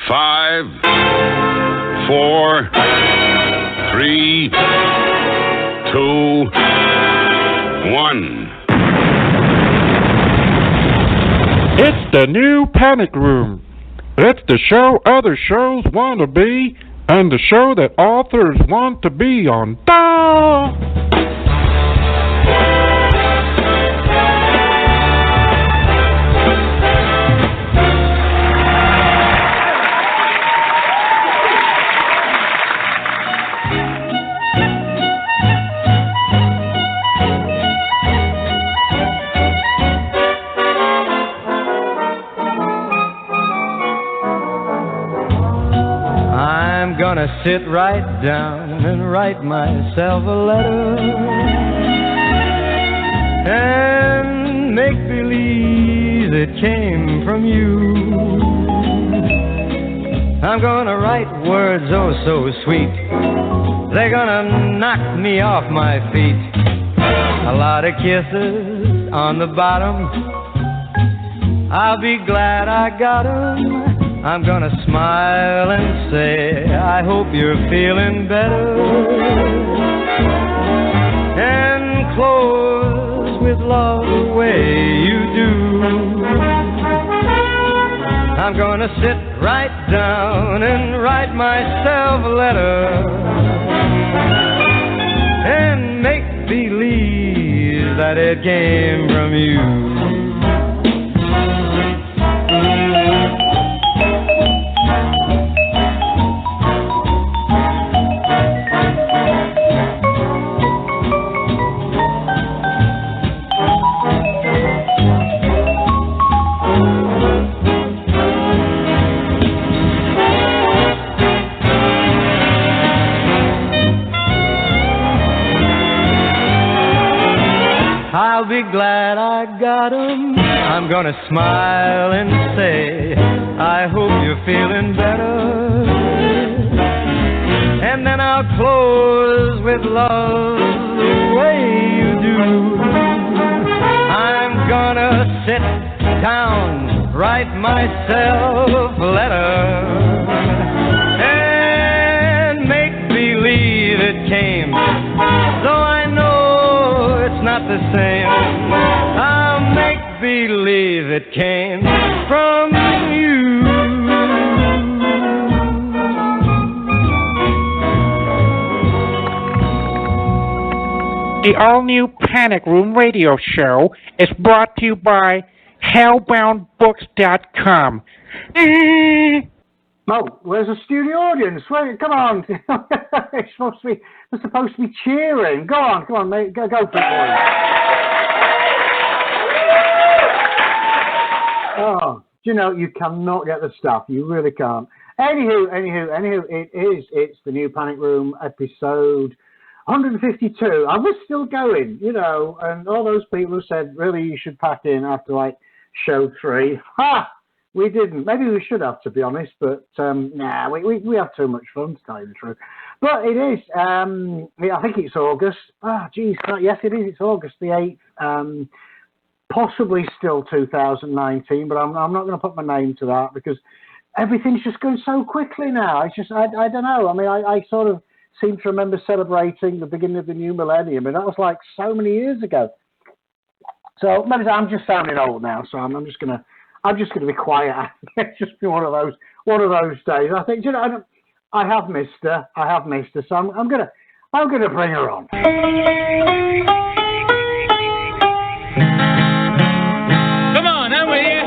5, 4, 3, 2, 1. It's the new Panic Room. It's the show other shows want to be, and the show that authors want to be on. Gonna sit right down and write myself a letter and make believe it came from you. I'm gonna write words oh so sweet, they're gonna knock me off my feet. A lot of kisses on the bottom, I'll be glad I got 'em. I'm gonna smile and say, I hope you're feeling better, and close with love the way you do. I'm gonna sit right down and write myself a letter and make believe that it came from you. I'll be glad I got 'em. I'm gonna smile and say, I hope you're feeling better. And then I'll close with love the way you do. I'm gonna sit down, write myself a letter, and make believe it came. Though I know it's not the same, I'll make believe it came from you. The all-new Panic Room radio show is brought to you by hellboundbooks.com. Mo, where's the studio audience? Wait, come on. They're supposed to be cheering. Go on, mate. Go for it, boys. Oh, do you know, you cannot get the stuff. You really can't. Anywho, it's the new Panic Room episode 152. I was still going, you know, and all those people who said, really, you should pack in after, like, show 3. Ha! We didn't. Maybe we should have, to be honest, but nah, we have too much fun, to tell you the truth. But it is, I think it's August. Yes, it is. It's August the 8th. Possibly still 2019, but I'm not going to put my name to that because everything's just going so quickly now. It's just, I don't know. I mean, I sort of seem to remember celebrating the beginning of the new millennium, and that was like so many years ago. So maybe I'm just sounding old now, so I'm just gonna be quiet. It's just been one of those days. I think, you know, I have missed her, so I'm gonna bring her on. Come on, I'm with you.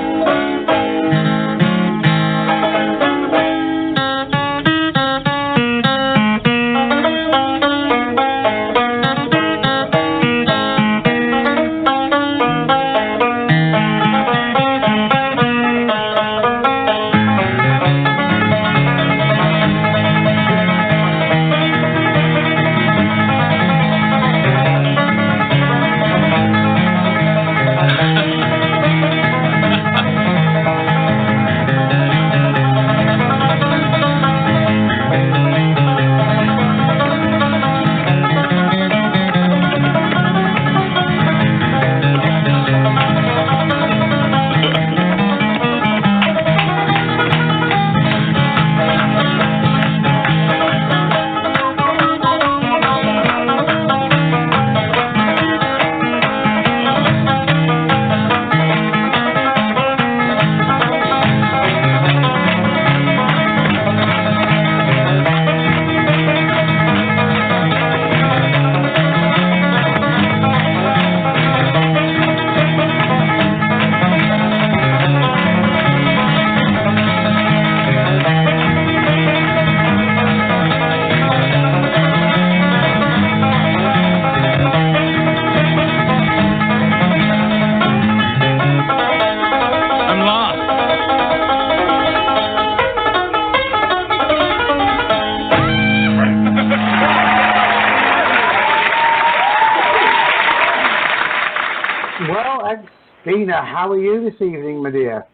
Xtina, how are you this evening, my dear?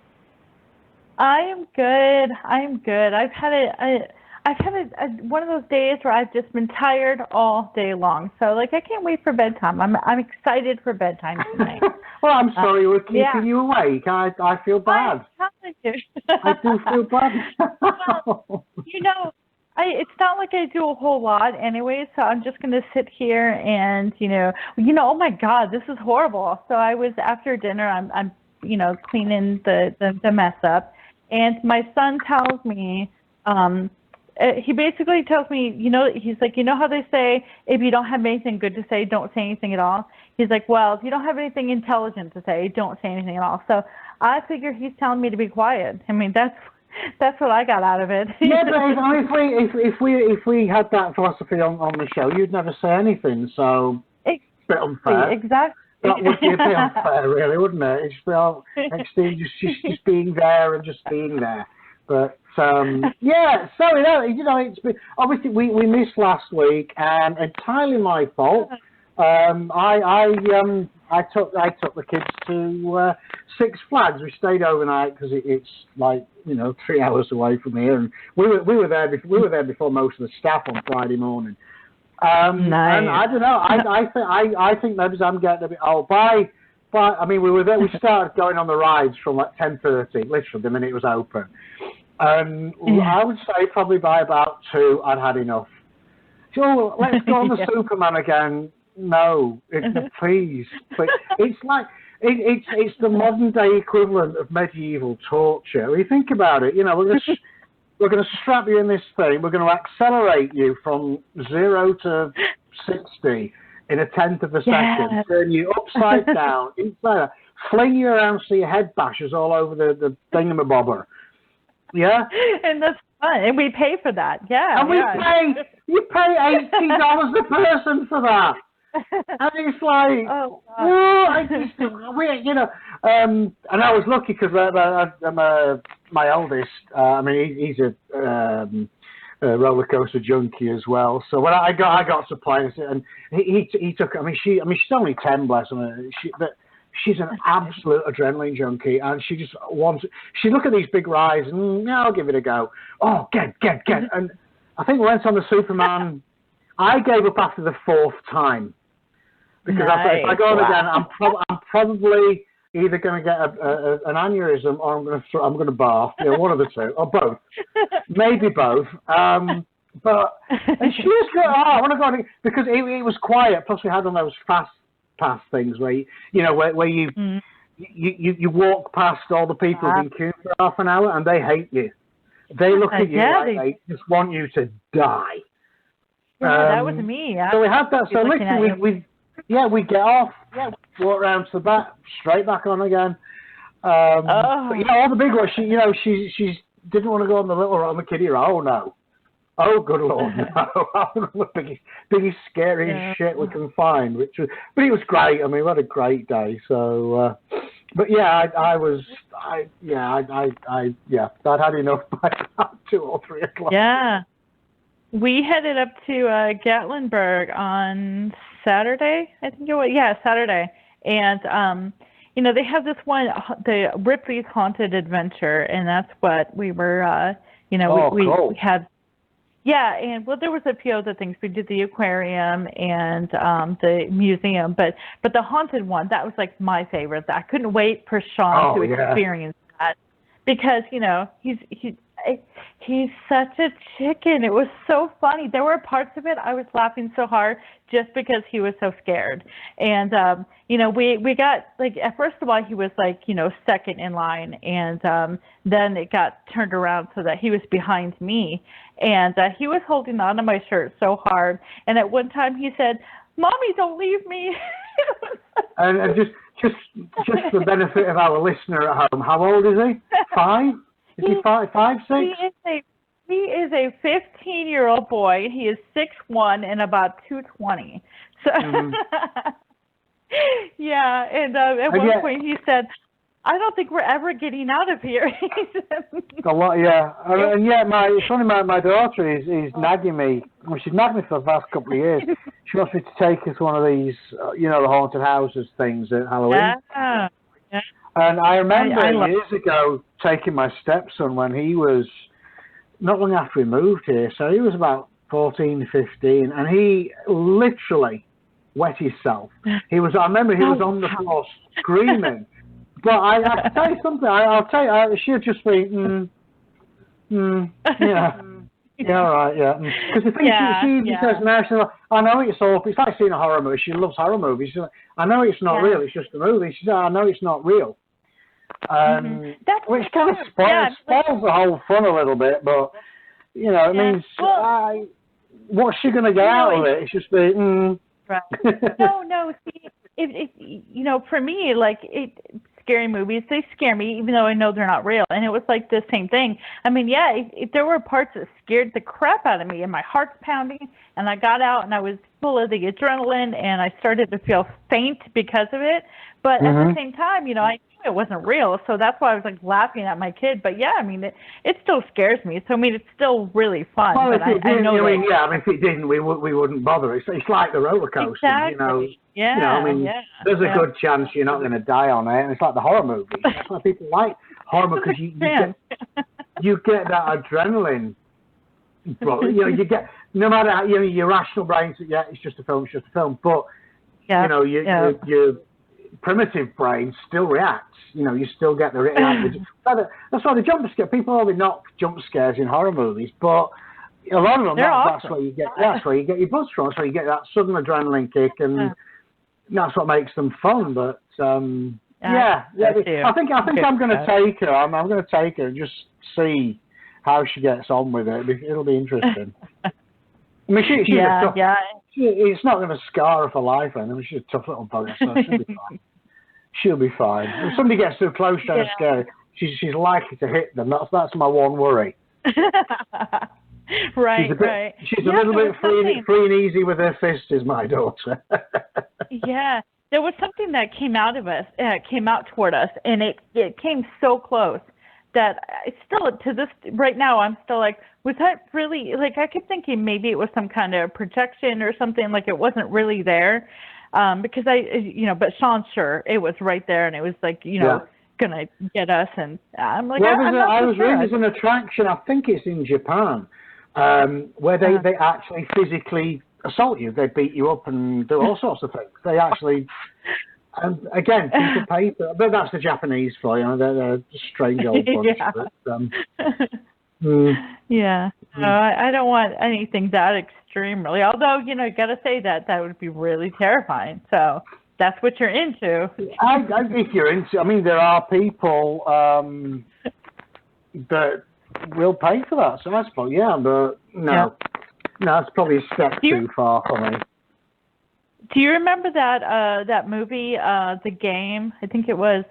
I am good. I've had one of those days where I've just been tired all day long. So like I can't wait for bedtime. I'm excited for bedtime tonight. Well, I'm sorry we're keeping you awake. I feel bad. I do feel bad. Well, it's not like I do a whole lot anyway, so I'm just going to sit here and, oh my God, this is horrible. So I was, after dinner, I'm cleaning the mess up, and my son tells me, he basically tells me, he's like, how they say, if you don't have anything good to say, don't say anything at all. He's like, well, if you don't have anything intelligent to say, don't say anything at all. So I figure he's telling me to be quiet. I mean, that's what I got out of it. Yeah, but if we had that philosophy on the show, you'd never say anything. So it's a bit unfair. Exactly. That would be a bit unfair, really, wouldn't it? It's just being there and just being there. But yeah, so it's been, obviously we missed last week, and entirely my fault. I took the kids to Six Flags. We stayed overnight because it's like 3 hours away from here, and we were there before most of the staff on Friday morning. Nice. And I don't know. I think maybe I'm getting a bit old. I mean, we were there. We started going on the rides from like 10:30, literally the minute it was open. I would say probably by about 2, I'd had enough. So let's go on the Superman again. No, please. It's like it's the modern day equivalent of medieval torture. When you think about it, we're going to strap you in this thing. We're going to accelerate you from 0 to 60 in a tenth of a second. Turn you upside down, inside, fling you around so your head bashes all over the thingamabobber. Yeah, and that's fun, and we pay for that. Yeah, and you pay $80 a person for that. And it's like, and I was lucky because my eldest, he's a roller coaster junkie as well. So when I got to play, and he took. She's only 10, bless her. But she's an absolute adrenaline junkie, and she just wants. She look at these big rides, and I'll give it a go. Oh, get, and I think we went on the Superman. I gave up after the 4th time. Because if I go on again, I'm probably either going to get an aneurysm or I'm going to barf. One of the two, or both, maybe both. And she was good. I want to go because it was quiet. Plus, we had one of those fast pass things where you walk past all the people who've been queuing for half an hour and they hate you. They look at you like they just want you to die. Yeah, that was me. So we had that. So literally, we get off, walk around to the back, straight back on again. But all the big ones, she didn't want to go on the little on the kiddie ride. Oh no, oh good lord, no! the biggest scariest shit we can find. But it was great. I mean, we had a great day. So, but yeah, I'd had enough by about 2 or 3 o'clock. Yeah. We headed up to Gatlinburg on Saturday, I think it was. Yeah, Saturday. And, they have this one, the Ripley's Haunted Adventure, and that's what we were, cool. we had. Yeah, and there was a few other things. We did the aquarium and the museum, but the haunted one, that was like my favorite. I couldn't wait for Sean to experience that because, he's such a chicken. It was so funny. There were parts of it I was laughing so hard just because he was so scared. And, we got, like, first of all, he was, like, second in line. And then it got turned around so that he was behind me. And he was holding on to my shirt so hard. And at one time he said, "Mommy, don't leave me." And just for the benefit of our listener at home, how old is he? 5? Is he 5, 6? He is a 15-year-old boy. He is 6'1" and about 220. So, yeah. And at one point he said, "I don't think we're ever getting out of here." A lot, yeah. And yet, it's funny. My daughter is nagging me. Well, she's nagged me for the past couple of years. She wants me to take us to one of these, the haunted houses things at Halloween. Yeah. Yeah. And I remember I years ago taking my stepson when he was not long after we moved here, so he was about 14, 15, and he literally wet himself. I remember he was on the floor screaming. But I'll tell you something. I'll tell you, she'll just be, yeah. Yeah, all right, yeah. Because the thing she says now, she's like, I know it's awful. It's like seeing a horror movie. She loves horror movies. She's like, I know it's not real. It's just a movie. She said, I know it's not real. Which kind of spoils the whole fun a little bit, but, you know, it means, what's she going to get out of it? It's just be, Right. No, see, you know, for me, like, scary movies, they scare me, even though I know they're not real. And it was like the same thing. I mean, there were parts that scared the crap out of me, and my heart's pounding, and I got out, and I was full of the adrenaline, and I started to feel faint because of it. But at the same time, you know, I knew it wasn't real, so that's why I was, like, laughing at my kid. But, yeah, I mean, it still scares me. So, I mean, it's still really fun. Well, but if it didn't, we wouldn't bother. It's like the roller coaster, exactly. you know. Yeah, you know, I mean, there's a good chance you're not going to die on it, and it's like the horror movie. That's why people like horror movies, because you get that adrenaline. Bro, you know, you get, no matter how, you know, your rational brain says, it's just a film, but you know, your primitive brain still reacts. You know, you still get the reaction. That's why the jump scare. People only knock jump scares in horror movies, but a lot of them, that's where you get. That's where you get your buzz from. So you get that sudden adrenaline kick, and that's what makes them fun. But I think I'm going to take her. I'm going to take her and just see how she gets on with it. It'll be interesting. I mean, it's not going to scar her for life, and I mean, she's a tough little bugger, so she'll be fine. She'll be fine. If somebody gets too close trying to scare her, she's likely to hit them. That's my one worry. Right. She's a little bit free and easy with her fist, is my daughter. Yeah. There was something that came out toward us, and it came so close that it's still, to this, right now, I'm still like, was that really, like, I kept thinking maybe it was some kind of projection or something, like it wasn't really there, because but Sean's sure it was right there, and it was like, gonna get us, and I'm like, I was reading there's an attraction, I think it's in Japan, where they actually physically assault you. They beat you up and do all sorts of things. They actually, and again, piece of paper. But that's the Japanese for you. They're a strange old bunch. No, I don't want anything that extreme, really. Although, got to say that would be really terrifying. So that's what you're into. If you're into, I mean, there are people that will pay for that. So I suppose, but no, it's probably a step too far for me. Do you remember that movie, The Game? I think it was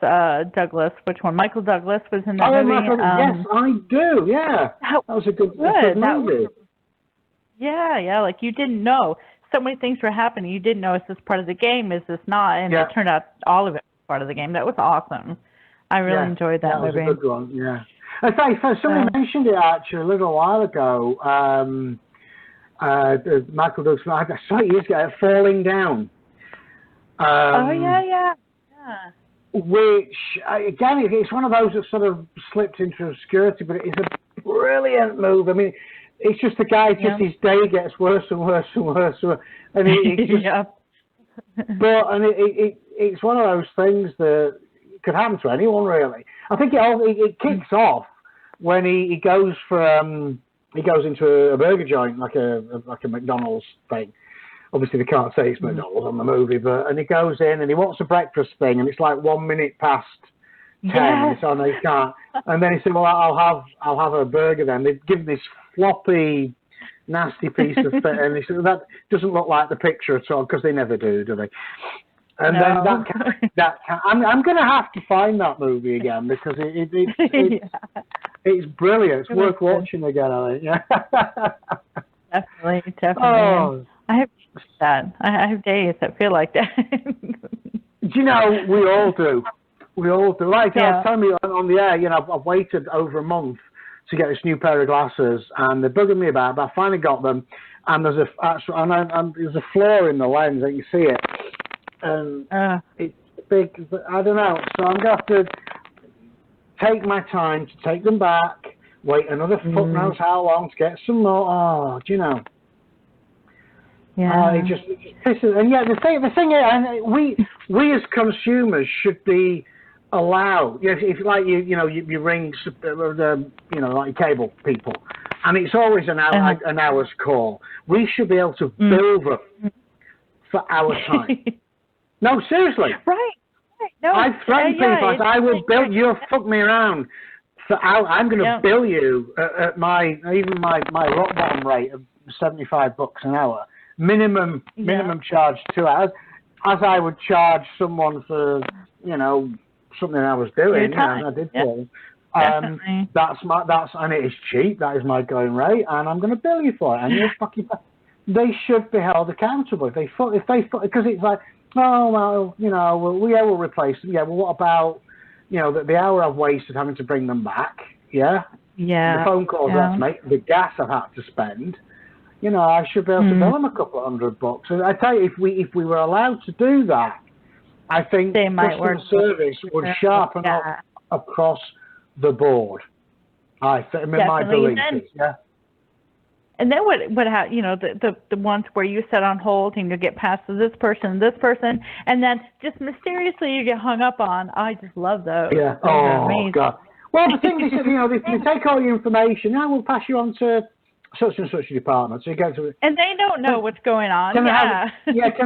Douglas. Which one? Michael Douglas was in that movie. Yes, I do. Yeah, that was a good movie. Like you didn't know. So many things were happening. You didn't know, is this part of the game? Is this not? And it turned out all of it was part of the game. That was awesome. I really enjoyed that movie. That was a good one. Yeah. In fact, somebody mentioned it actually a little while ago. Michael Douglas, I saw it years ago, Falling Down. Which, again, it's one of those that sort of slipped into obscurity, but it's a brilliant move. I mean, it's just the guy, his day gets worse and worse and worse. And it just, it's one of those things that could happen to anyone, really. I think it kicks off when he goes into a burger joint, like a McDonald's thing. Obviously, they can't say it's McDonald's on the movie, and he goes in and he wants a breakfast thing, and it's like 1 minute past 10. Yes. So no, you can't. And then he said, "Well, I'll have a burger then." They give him this floppy, nasty piece of thing, and he said, "That doesn't look like the picture at all," because they never do they? And then I'm going to have to find that movie again because it's brilliant. It's worth watching again, I think. Yeah. Definitely. Oh. I have that. I have days that feel like that. Do you know, we all do. Like I was telling you on the air, I've waited over a month to get this new pair of glasses, and they're bugging me about it, but I finally got them, and there's a flaw in the lens, and you see it. And big, I don't know. So I'm going to have to take my time to take them back, wait another fuck knows how long to get some more. Oh, do you know? Yeah. It just pisses. And yeah, the thing is, and we as consumers should be allowed. If like you ring like cable people, and it's always an hour's call. We should be able to bill them for our time. No, seriously. Right. No, I've threatened people. I will bill you. Fuck me around. For I'm going to bill you at my rock bottom rate of $75 an hour. Minimum charge 2 hours, as I would charge someone for something I was doing. I did for them. And it is cheap. That is my going rate, and I'm going to bill you for it. And you're fucking. They should be held accountable if they because it's like, oh well, we'll replace them. Yeah, well, what about the hour I've wasted having to bring them back? Yeah. The phone calls I have to make, the gas I've had to spend. I should be able to bill them a couple of $100. And I tell you, if we were allowed to do that, I think customer service would sharpen up across the board. My belief is, And then what the ones where you sit on hold and you get past to this person, and then just mysteriously you get hung up on. I just love those. Yeah. Oh, God. Well, the thing is, they take all your information. Now we'll pass you on to such and such a department. So you go to. And they don't know what's going on. Can I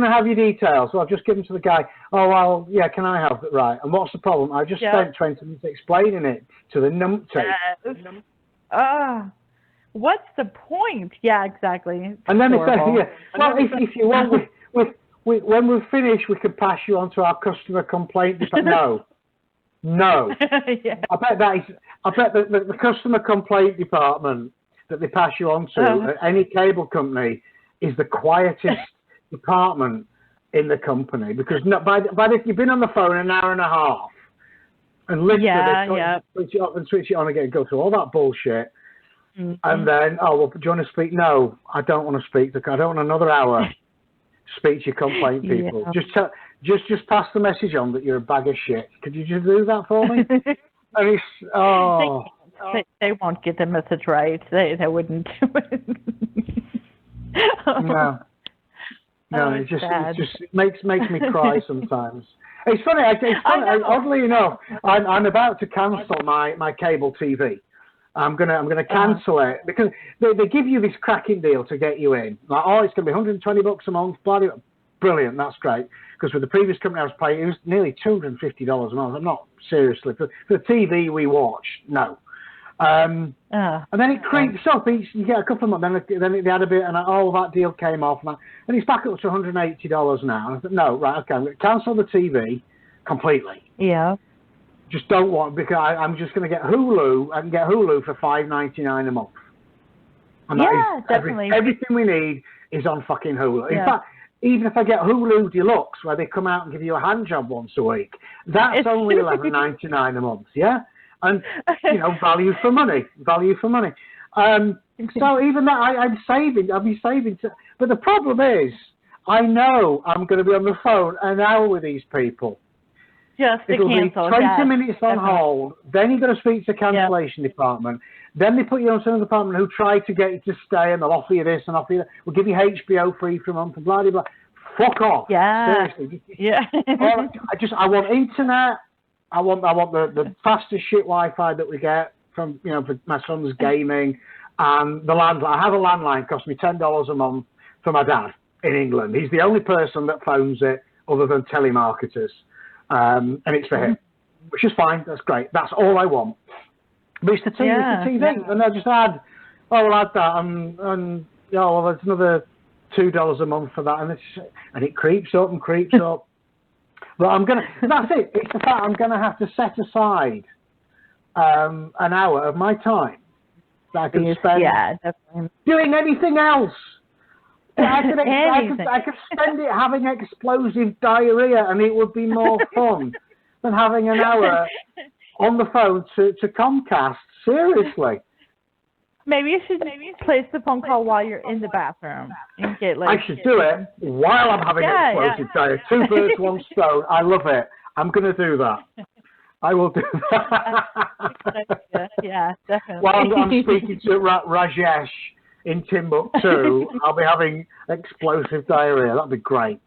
have your details? Well, I've just given to the guy. Oh, well, yeah, can I have it? Right. And what's the problem? I just spent 20 minutes explaining it to the numpty. What's the point? Yeah, exactly. And then they say, well, if you want, when we're finished, we can pass you on to our customer complaint department. No. I bet the customer complaint department that they pass you on to at any cable company is the quietest department in the company, because by the you've been on the phone an hour and a half and literally switch it up and switch it on again, go through all that bullshit. And then, do you want to speak? No, I don't want to speak. I don't want another hour to speak to your complaint people. Just pass the message on that you're a bag of shit. Could you just do that for me? And it's, they won't get the message right. They wouldn't. No, it just makes me cry sometimes. It's funny. Oddly enough, I'm about to cancel my cable TV. I'm gonna cancel it because they give you this cracking deal to get you in. Like, it's gonna be $120 a month. Brilliant, that's great. Because with the previous company I was paying, it was nearly $250 a month. I'm not seriously for the TV we watch. No. And then it creeps up. You get a couple of months, then they had a bit, and all that deal came off, and it's back up to $180 now. And I thought, no, right, okay, I'm going to cancel the TV completely. Yeah. Just don't want, because I'm just going to get Hulu. I can get Hulu for $5.99 a month. And definitely. Everything we need is on fucking Hulu. In fact, even if I get Hulu Deluxe, where they come out and give you a hand job once a week, that's only $11.99 a month. Yeah. And value for money. So even that, I'll be saving. But the problem is, I know I'm going to be on the phone an hour with these people. It'll be 20 minutes on hold. Then you've got to speak to the cancellation department. Then they put you on some department who try to get you to stay, and they'll offer you this and offer you that. We'll give you HBO free for a month and blah blah blah. Fuck off. Yeah. Seriously. I want internet. I want the fastest shit Wi-Fi that we get from for my son's gaming, and the landline. I have a landline. Cost me $10 a month for my dad in England. He's the only person that phones it other than telemarketers, and it's for him, which is fine. That's great. That's all I want. But it's the TV, and I just add, I'll add that, and there's another $2 a month for that, and it creeps up and creeps up. But that's it. It's the fact I'm going to have to set aside an hour of my time that I can spend doing anything else. I could spend it having explosive diarrhea, and it would be more fun than having an hour on the phone to Comcast. Seriously. Maybe you should place the phone call while you're in the bathroom. And get, I should do it while I'm having explosive diarrhea. 2 birds, 1 stone. I love it. I'm going to do that. I will do that. Yeah, definitely. While I'm speaking to Rajesh in Timbuktu, I'll be having explosive diarrhea. That'd be great.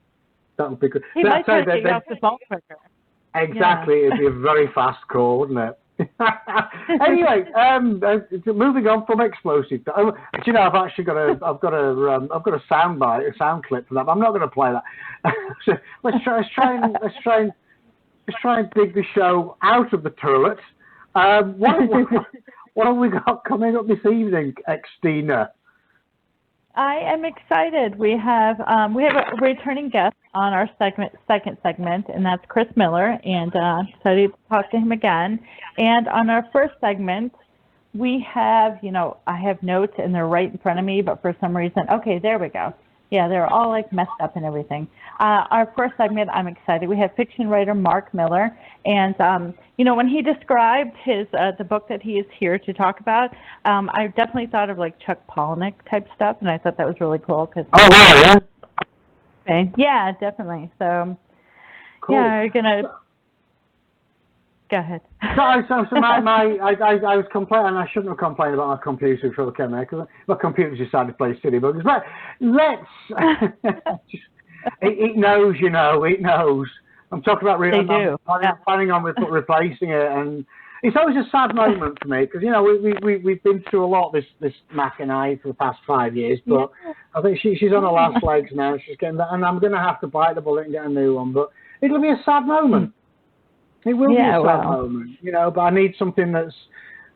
That would be good. He might try to get off the phone quicker. Exactly. Yeah. It'd be a very fast call, wouldn't it? Anyway, moving on from explosive. Do you know, I've actually got a sound clip for that. But I'm not going to play that. So let's try and dig the show out of the toilet. What have we got coming up this evening, Xtina? I am excited. We have a returning guest on our second segment, and that's Chris Miller, and excited to talk to him again. And on our first segment, we have, I have notes, and they're right in front of me, but for some reason, okay, there we go. Yeah, they're all like messed up and everything. Our first segment, I'm excited. We have fiction writer Mark Miller, and when he described the book that he is here to talk about, I definitely thought of like Chuck Palahniuk type stuff, and I thought that was really cool. Oh wow, yeah. Okay. Yeah, definitely. So, cool. Yeah, you're gonna go ahead. So I was complaining, and I shouldn't have complained about my computer before I came here, because my computer decided to play silly buggers. But let's, it knows, it knows. I'm talking about planning on replacing it, and it's always a sad moment for me, because, we've been through a lot, this Mac and I, for the past 5 years, but I think she's on her last legs now, she's getting that, and I'm going to have to bite the bullet and get a new one, but it'll be a sad moment. It will be a sad moment, but I need something that's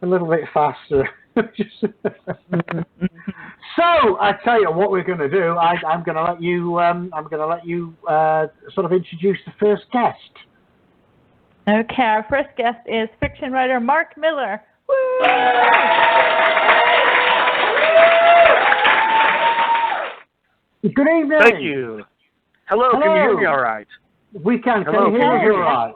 a little bit faster. So I tell you what we're going to do. I'm going to let you. Sort of introduce the first guest. Okay, our first guest is fiction writer Mark Miller. Woo! Good evening. Thank you. Hello. Can you hear me all right? We can. Can you hear me all right?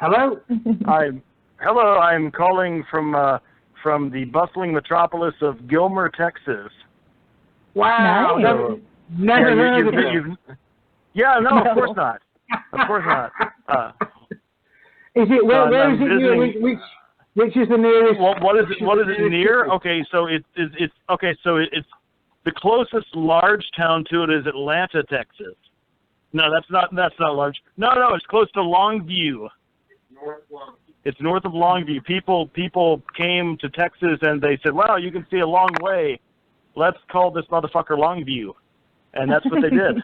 Hello? I'm calling from the bustling metropolis of Gilmer, Texas. Wow. Nice. Never heard of it. Yeah, no, of course not. Of course not. Is it, where is it near? Which is the nearest? Well, what is it near? Okay, so it's the closest large town to it is Atlanta, Texas. No, that's not large. No, it's close to Longview. It's north of Longview. People came to Texas and they said, "Wow, you can see a long way. Let's call this motherfucker Longview," and that's what they did.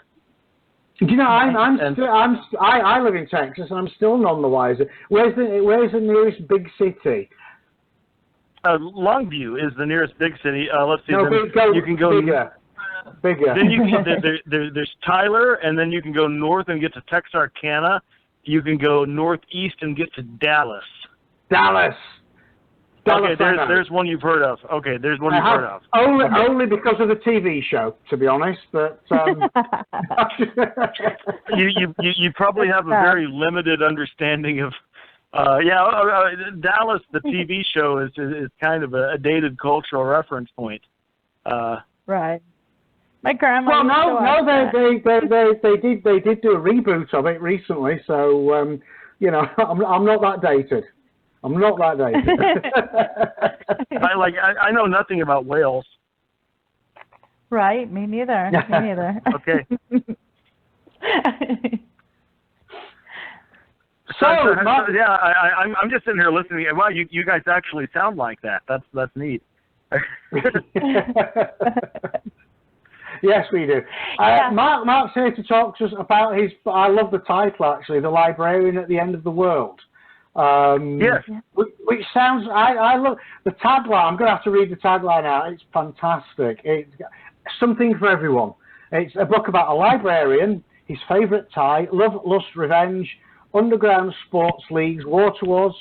I live in Texas and I'm still none the wiser. Where's the nearest big city? Longview is the nearest big city. Let's see. No, you can go bigger. Then you can, there's Tyler, and then you can go north and get to Texarkana. You can go northeast and get to Dallas. Dallas. Okay, there's one you've heard of. Okay, there's one you've heard of. Only because of the TV show, to be honest. But you probably have a very limited understanding of. Dallas, the TV show is kind of a dated cultural reference point. Right. My grandma. Well, no, they did do a reboot of it recently, so I'm not that dated. I'm not that dated. I know nothing about whales. Right, me neither. Okay. I'm just sitting here listening. Wow, you guys actually sound like that. That's neat. Yes, we do. Mark's here to talk to us about his. I love the title actually, "The Librarian at the End of the World." Yes. Which sounds. I love the tagline. I'm going to have to read the tagline out. It's fantastic. It's something for everyone. It's a book about a librarian, his favourite tie, love, lust, revenge, underground sports leagues, water wars,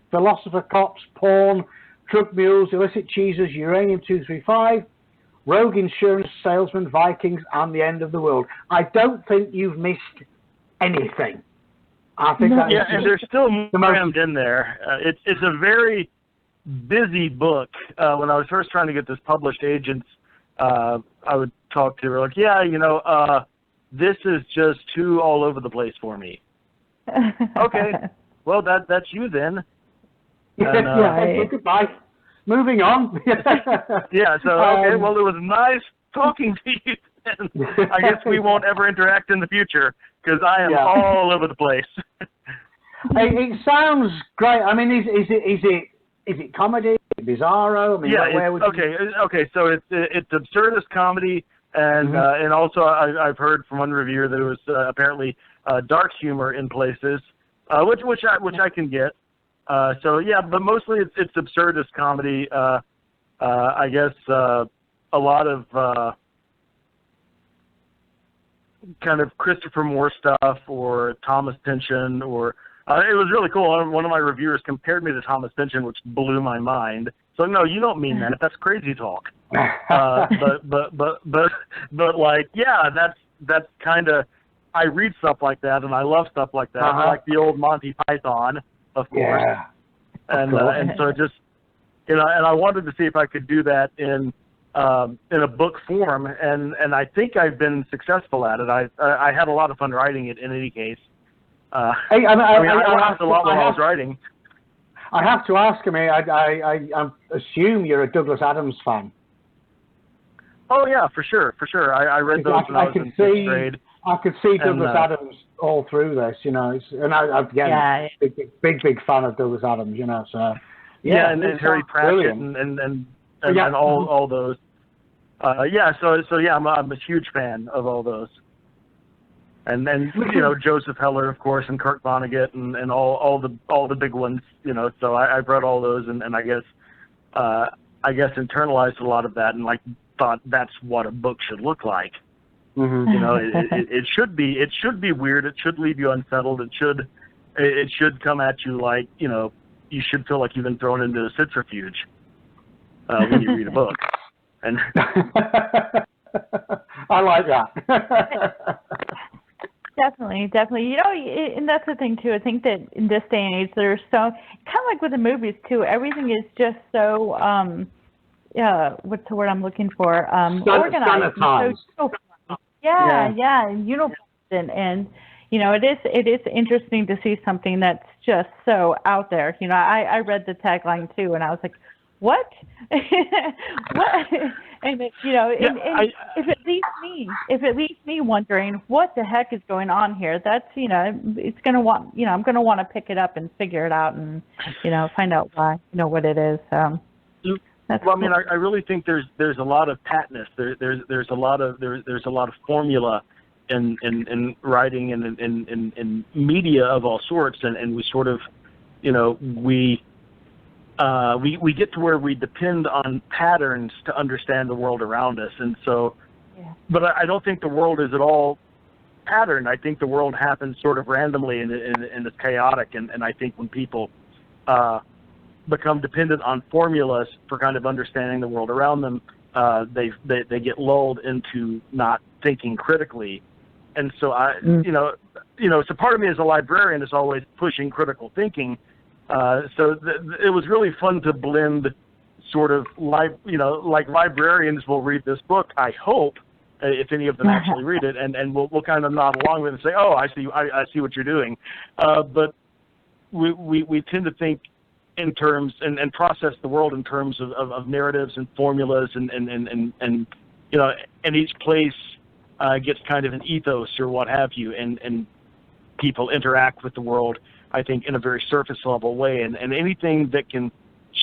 philosopher cops, porn, drug mules, illicit cheeses, uranium-235, rogue insurance salesman, Vikings, and the end of the world. I don't think you've missed anything. I think that and there's still crammed in there. It's a very busy book. When I was first trying to get this published, agents I would talk to were like, this is just too all over the place for me. Okay. Well, that's you then. And, Okay, goodbye. Moving on. Yeah. So okay. Well, it was nice talking to you. And I guess we won't ever interact in the future because I am all over the place. It sounds great. I mean, is it comedy? Is it bizarro? I mean, where would okay. So it's absurdist comedy, and and also I've heard from one reviewer that it was apparently dark humor in places, which I can get. So yeah, but mostly it's absurdist comedy. I guess a lot of kind of Christopher Moore stuff or Thomas Pynchon or. It was really cool. One of my reviewers compared me to Thomas Pynchon, which blew my mind. So no, you don't mean that. That's crazy talk. But like, yeah, that's kind of. I read stuff like that, and I love stuff like that. I like the old Monty Python, of course. Yeah. And so just and I wanted to see if I could do that in a book form, and I think I've been successful at it. I had a lot of fun writing it in any case. I laughed a lot when I was writing. I have to ask. I assume you're a Douglas Adams fan. Oh yeah, for sure. I read those when I was in sixth grade. I could see Douglas Adams all through this, and I'm big fan of Douglas Adams, So and Harry Pratchett and all those. So I'm a huge fan of all those. And then Joseph Heller, of course, and Kurt Vonnegut, and all the big ones, So I've read all those, and I guess internalized a lot of that, and like thought that's what a book should look like. It should be weird. It should leave you unsettled. It should come at you like you should feel like you've been thrown into a centrifuge when you read a book. And I like that. Definitely. And that's the thing too. I think that in this day and age, there's so kind of like with the movies too. Everything is just so what's the word I'm looking for? Organized. And it is interesting to see something that's just so out there. I read the tagline too, and I was like, what? What? And if it leaves me wondering what the heck is going on here, that's it's gonna want I'm gonna want to pick it up and figure it out and find out why what it is. That's well, cool. I mean, I really think there's a lot of patness. There's a lot of formula in writing and in media of all sorts, and we sort of we get to where we depend on patterns to understand the world around us. And so, but I don't think the world is at all patterned. I think the world happens sort of randomly and it's chaotic. And I think when people become dependent on formulas for kind of understanding the world around them, they get lulled into not thinking critically. And so so part of me as a librarian is always pushing critical thinking. So it was really fun to blend sort of like librarians will read this book, I hope, if any of them actually read it, and we'll kind of nod along with it and say, oh, I see what you're doing. But we tend to think in terms and process the world in terms of narratives and formulas and each place gets kind of an ethos or what have you, and people interact with the world, I think, in a very surface level way, and anything that can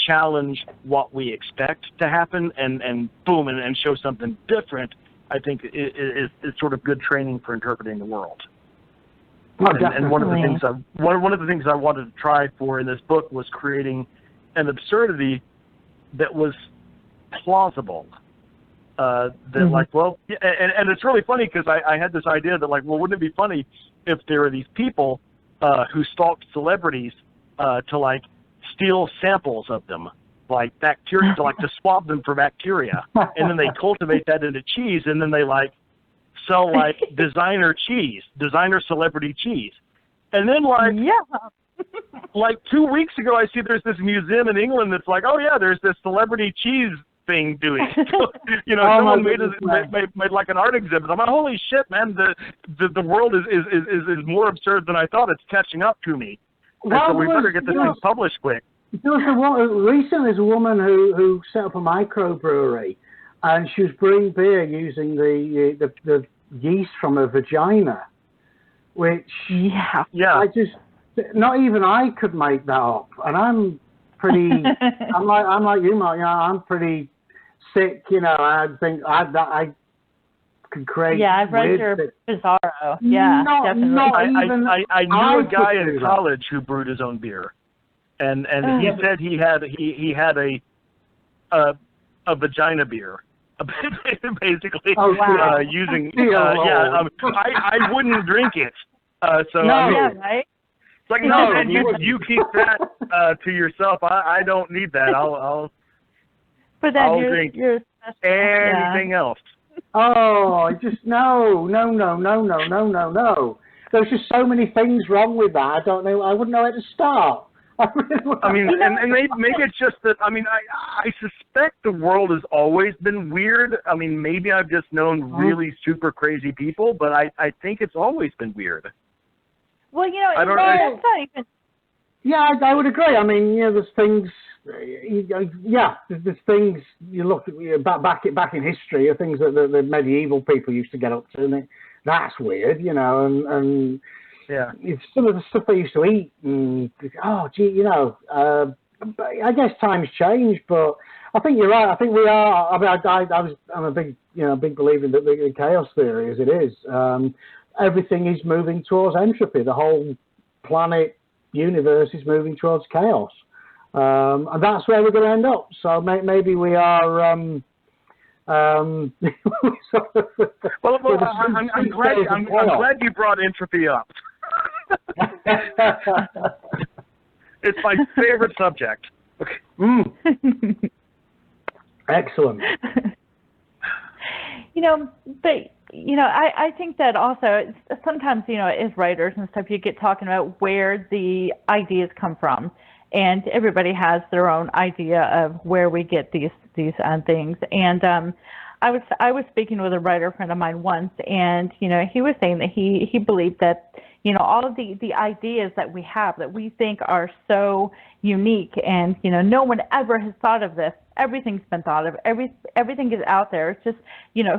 challenge what we expect to happen and boom and show something different, I think is sort of good training for interpreting the world. And one of the things I wanted to try for in this book was creating an absurdity that was plausible. And it's really funny because I had this idea that wouldn't it be funny if there were these people who stalked celebrities to steal samples of them, like bacteria, to swab them for bacteria, and then they cultivate that into cheese, and then they sell designer celebrity cheese, and then 2 weeks ago I see there's this museum in England that's oh yeah, there's this celebrity cheese thing doing. So, Oh, someone my made like an art exhibit. I'm like, holy shit, man! The world is more absurd than I thought. It's catching up to me. Well, and so we better get this thing published quick. Recently, there's a woman who set up a microbrewery, and she was brewing beer using the yeast from a vagina, which I just, not even I could make that up. And I'm pretty, I'm like you, Mark. I'm pretty sick. I think I could create. Yeah, I've read your Bizarro. Yeah, definitely. I knew a guy in college who brewed his own beer, and he said he had a vagina beer. Basically, using I wouldn't drink it. So right? It's like no, man, you keep that to yourself. I don't need that. I'll drink anything else. Oh, just no. There's just so many things wrong with that. I don't know. I wouldn't know where to start. I mean, and maybe it's just that. I mean, I suspect the world has always been weird. I mean, maybe I've just known really super crazy people, but I think it's always been weird. Well, that's not even. Yeah, I would agree. I mean, there's things. There's things you look at back in history, are things that the medieval people used to get up to, and that's weird, and. Yeah, it's some of the stuff they used to eat, and I guess times change, but I think you're right. I think we are. I mean, I'm a big believer in the chaos theory as it is. Everything is moving towards entropy. The whole planet, universe is moving towards chaos, and that's where we're going to end up. So maybe we are. I'm glad you brought entropy up. It's my favorite subject. Okay. Excellent. I think that also sometimes, as writers and stuff, you get talking about where the ideas come from, and everybody has their own idea of where we get these things. And I was speaking with a writer friend of mine once, and he was saying that he believed that all of the ideas that we have that we think are so unique, and no one ever has thought of this. Everything's been thought of. Everything is out there. It's just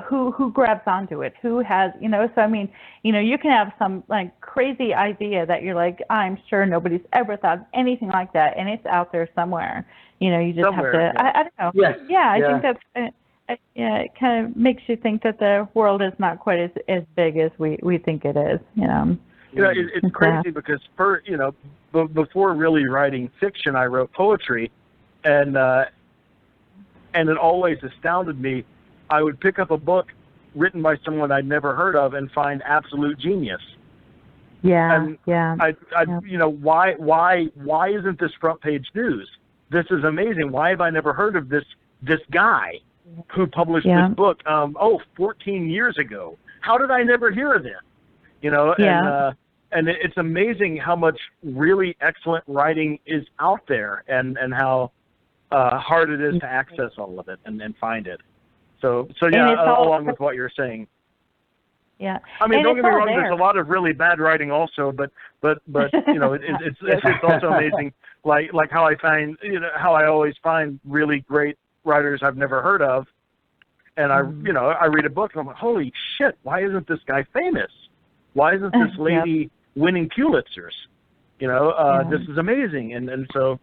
who grabs onto it, who has So I mean, you can have some like crazy idea that you're like, I'm sure nobody's ever thought of anything like that, and it's out there somewhere. You just have to. Yeah. I don't know. Yes. Yeah, I think that's. It kind of makes you think that the world is not quite as big as we think it is. It's crazy because before really writing fiction, I wrote poetry, and it always astounded me. I would pick up a book written by someone I'd never heard of and find absolute genius. Yeah, and why isn't this front page news? This is amazing. Why have I never heard of this guy who published this book 14 years ago? How did I never hear of him? And it's amazing how much really excellent writing is out there, and how hard it is to access all of it and find it. So along with what you're saying. Yeah. I mean, don't get me wrong. There's a lot of really bad writing also, but it's also amazing. Like how I find how I always find really great writers I've never heard of, and I read a book and I'm like, holy shit, why isn't this guy famous? Why isn't this lady winning Pulitzers? This is amazing, and so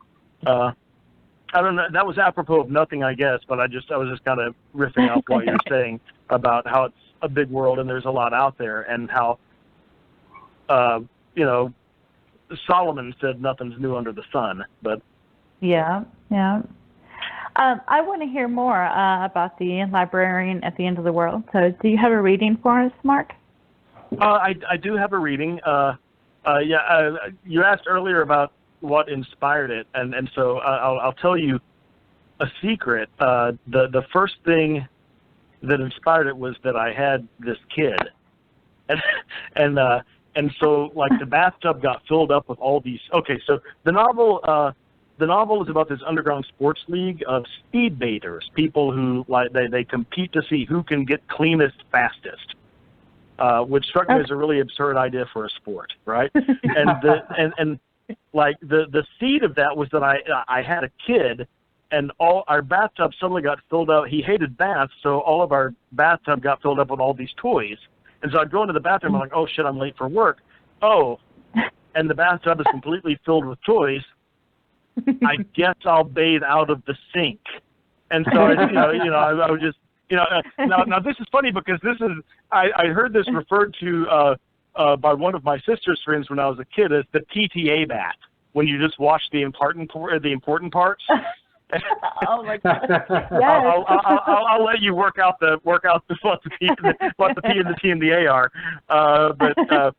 I don't know. That was apropos of nothing, I guess, but I was just kind of riffing off what you're saying about how it's a big world and there's a lot out there, and how Solomon said nothing's new under the sun, but yeah. I want to hear more about the librarian at the end of the world. So, do you have a reading for us, Mark? I do have a reading. You asked earlier about what inspired it, and so I'll tell you a secret. The first thing that inspired it was that I had this kid, and so like the bathtub got filled up with all these. Okay, so the novel the novel is about this underground sports league of speed baiters, people who they compete to see who can get cleanest fastest, which struck me as a really absurd idea for a sport, right? And the seed of that was that I had a kid, and all our bathtub suddenly got filled out. He hated baths, so all of our bathtub got filled up with all these toys. And so I'd go into the bathroom, I'm like, oh shit, I'm late for work. Oh, and the bathtub is completely filled with toys. I guess I'll bathe out of the sink. And so, I would just, now this is funny because I heard this referred to by one of my sister's friends when I was a kid as the PTA bath, when you just wash the important parts. Oh my God! Yes. I'll let you work out what the P and the T and the A are, but.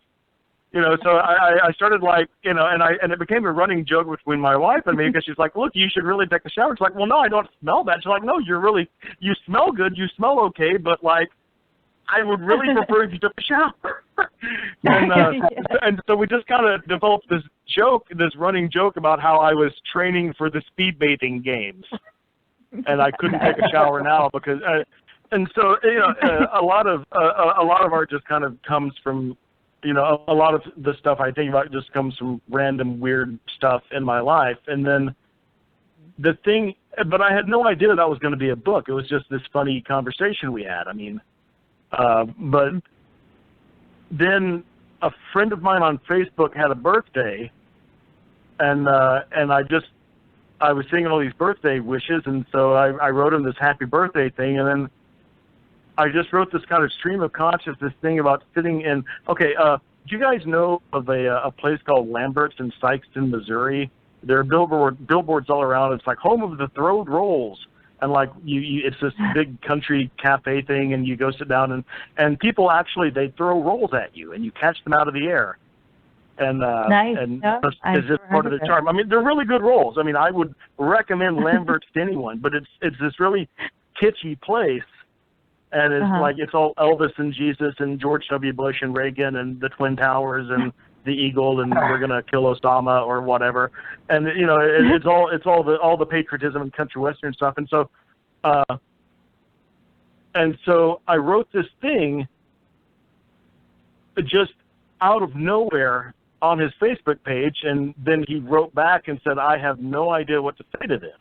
So I started and it became a running joke between my wife and me because she's like, look, you should really take a shower. It's like, well, no, I don't smell bad. She's like, no, you smell good, you smell okay, but like, I would really prefer if you took a shower. And so we just kind of developed this running joke about how I was training for the speed bathing games, and I couldn't take a shower now because, and so a lot of art just kind of comes from. A lot of the stuff I think about just comes from random weird stuff in my life. And then but I had no idea that was going to be a book. It was just this funny conversation we had. I mean, but then a friend of mine on Facebook had a birthday, and I was seeing all these birthday wishes, and so I wrote him this happy birthday thing, and then I just wrote this kind of stream of consciousness thing about sitting in. Okay, do you guys know of a place called Lambert's in Sikeston, Missouri? There are billboards all around. It's like home of the throwed rolls, and like it's this big country cafe thing, and you go sit down and people actually they throw rolls at you, and you catch them out of the air. And nice. And is this part of the charm? I mean, they're really good rolls. I mean, I would recommend Lambert's to anyone, but it's this really kitschy place. And it's like it's all Elvis and Jesus and George W. Bush and Reagan and the Twin Towers and the Eagle and we're gonna kill Osama or whatever. And it's all the patriotism and country western stuff. And so I wrote this thing just out of nowhere on his Facebook page, and then he wrote back and said, I have no idea what to say to this.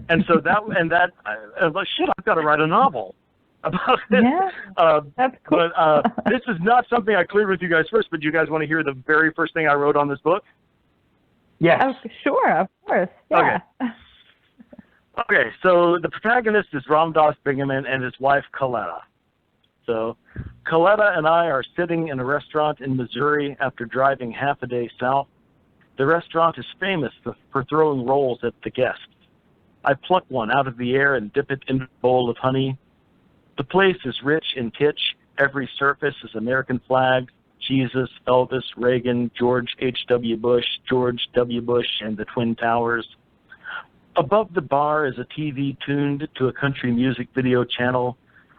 And so I was like, shit, I've got to write a novel about it. Yeah, that's cool. But this is not something I cleared with you guys first, but do you guys want to hear the very first thing I wrote on this book? Yes. Oh, sure, of course. Yeah. Okay, so the protagonist is Ramdas Bingaman and his wife, Coletta. So Coletta and I are sitting in a restaurant in Missouri after driving half a day south. The restaurant is famous for throwing rolls at the guests. I pluck one out of the air and dip it in a bowl of honey. The place is rich in kitsch. Every surface is American flags, Jesus, Elvis, Reagan, George H.W. Bush, George W. Bush, and the Twin Towers. Above the bar is a TV tuned to a country music video channel.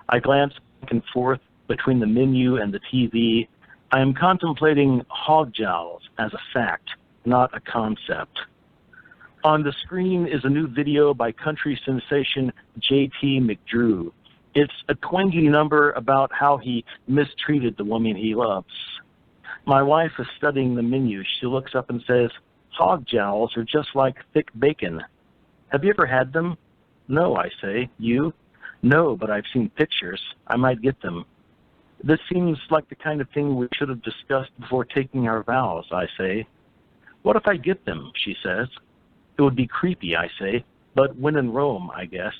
I glance back and forth between the menu and the TV. I am contemplating hog jowls as a fact, not a concept. On the screen is a new video by country sensation J.T. McDrew. It's a twangy number about how he mistreated the woman he loves. My wife is studying the menu. She looks up and says, hog jowls are just like thick bacon. Have you ever had them? No, I say. You? No, but I've seen pictures. I might get them. This seems like the kind of thing we should have discussed before taking our vows, I say. What if I get them, she says. It would be creepy, I say, but when in Rome, I guess.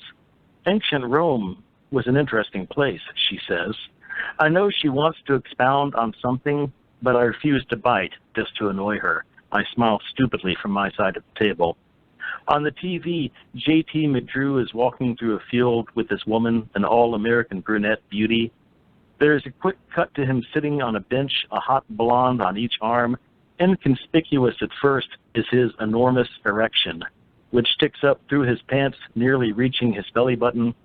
Ancient Rome was an interesting place, she says. I know she wants to expound on something, but I refuse to bite, just to annoy her. I smile stupidly from my side of the table. On the TV, J.T. McDrew is walking through a field with this woman, an all-American brunette beauty. There is a quick cut to him sitting on a bench, a hot blonde on each arm. Inconspicuous at first is his enormous erection, which sticks up through his pants, nearly reaching his belly button.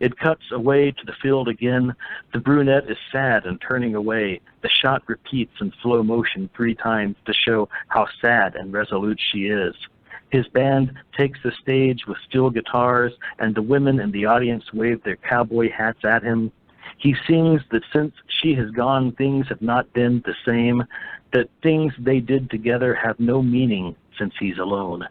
It cuts away to the field again. The brunette is sad and turning away. The shot repeats in slow motion 3 times to show how sad and resolute she is. His band takes the stage with steel guitars, and the women in the audience wave their cowboy hats at him. He sings that since she has gone, things have not been the same, that things they did together have no meaning since he's alone.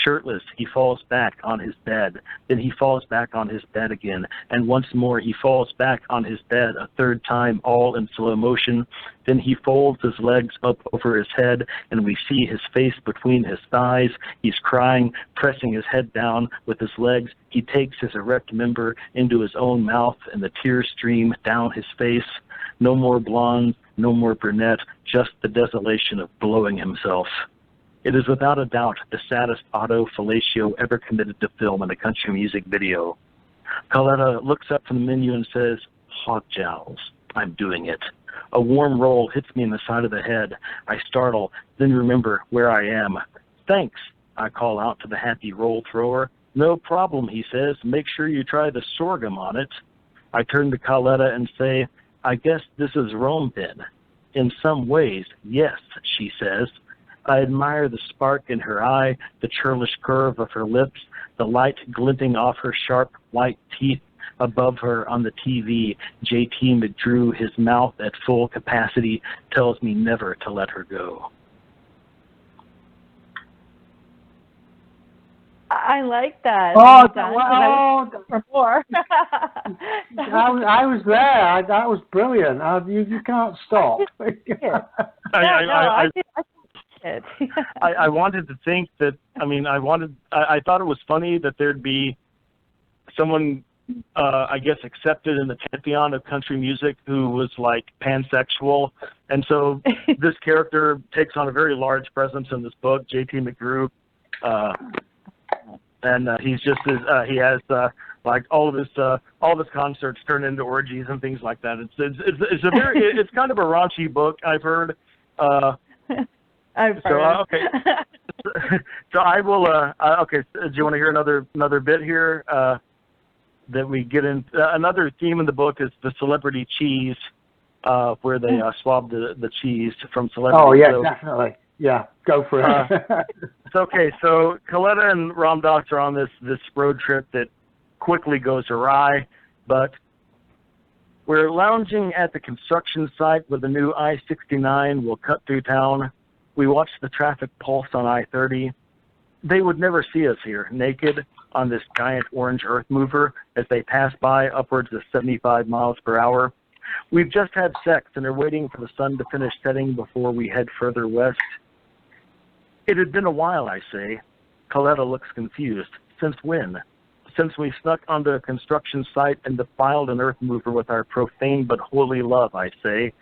Shirtless, he falls back on his bed. Then he falls back on his bed again. And once more, he falls back on his bed a third time, all in slow motion. Then he folds his legs up over his head, and we see his face between his thighs. He's crying, pressing his head down with his legs. He takes his erect member into his own mouth, and the tears stream down his face. No more blonde, no more brunette, just the desolation of blowing himself. It is without a doubt the saddest auto-fellatio ever committed to film in a country music video. Coletta looks up from the menu and says, "Hog jowls, I'm doing it." A warm roll hits me in the side of the head. I startle, then remember where I am. "Thanks," I call out to the happy roll thrower. "No problem," he says. "Make sure you try the sorghum on it." I turn to Coletta and say, "I guess this is Rome then." "In some ways, yes," she says. I admire the spark in her eye, the churlish curve of her lips, the light glinting off her sharp white teeth. Above her on the TV, J.T. McDrew, his mouth at full capacity, tells me never to let her go. I like that. Oh, More. I was there. That was brilliant. You can't stop. I wanted to think that, I thought it was funny that there'd be someone, I guess, accepted in the pantheon of country music who was like pansexual. And so this character takes on a very large presence in this book, J.T. McGrew. And he's just, he has like all of his concerts turn into orgies and things like that. It's a very, it's kind of a raunchy book, I've heard. I've heard. So, okay. So I will, okay, do you want to hear another bit here? That we get in, another theme in the book is the celebrity cheese, where they swab the cheese from celebrities. Oh, yeah, so, definitely. Yeah, go for it. It's okay, so Coletta and Ramdas are on this road trip that quickly goes awry, but we're lounging at the construction site where the new I-69 will cut through town. We watch the traffic pulse on I-30. They would never see us here, naked on this giant orange earth mover as they pass by upwards of 75 miles per hour. We've just had sex and are waiting for the sun to finish setting before we head further west. It had been a while, I say. Coletta looks confused. Since when? Since we snuck onto a construction site and defiled an earth mover with our profane but holy love, I say.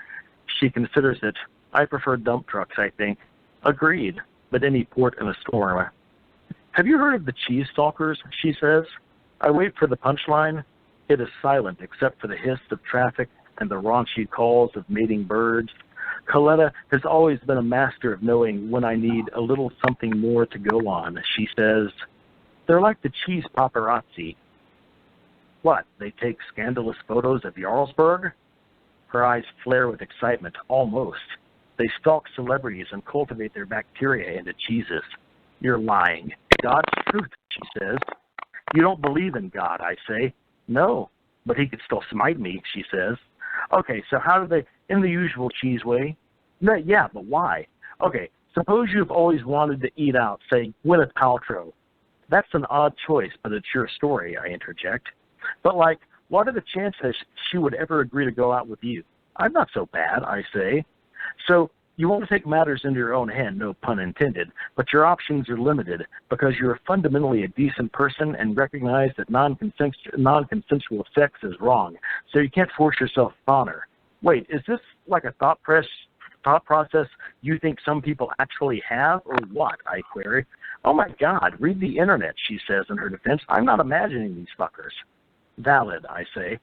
She considers it. I prefer dump trucks, I think. Agreed, but any port in a storm. Have you heard of the cheese stalkers, she says. I wait for the punchline. It is silent except for the hiss of traffic and the raunchy calls of mating birds. Coletta has always been a master of knowing when I need a little something more to go on, she says. They're like the cheese paparazzi. What, they take scandalous photos of Jarlsberg? Her eyes flare with excitement, almost. They stalk celebrities and cultivate their bacteria into cheeses. You're lying. God's truth, she says. You don't believe in God, I say. No, but he could still smite me, she says. Okay, so how do they, in the usual cheese way? No, yeah, but why? Okay, suppose you've always wanted to eat out, say, Gwyneth Paltrow. That's an odd choice, but it's your story, I interject. But, like, what are the chances she would ever agree to go out with you? I'm not so bad, I say. So you want to take matters into your own hand, no pun intended, but your options are limited because you're fundamentally a decent person and recognize that non-consensual sex is wrong, so you can't force yourself on her. Wait, is this like a thought process you think some people actually have, or what? I query. Oh my God, read the internet, she says in her defense. I'm not imagining these fuckers. Valid, I say.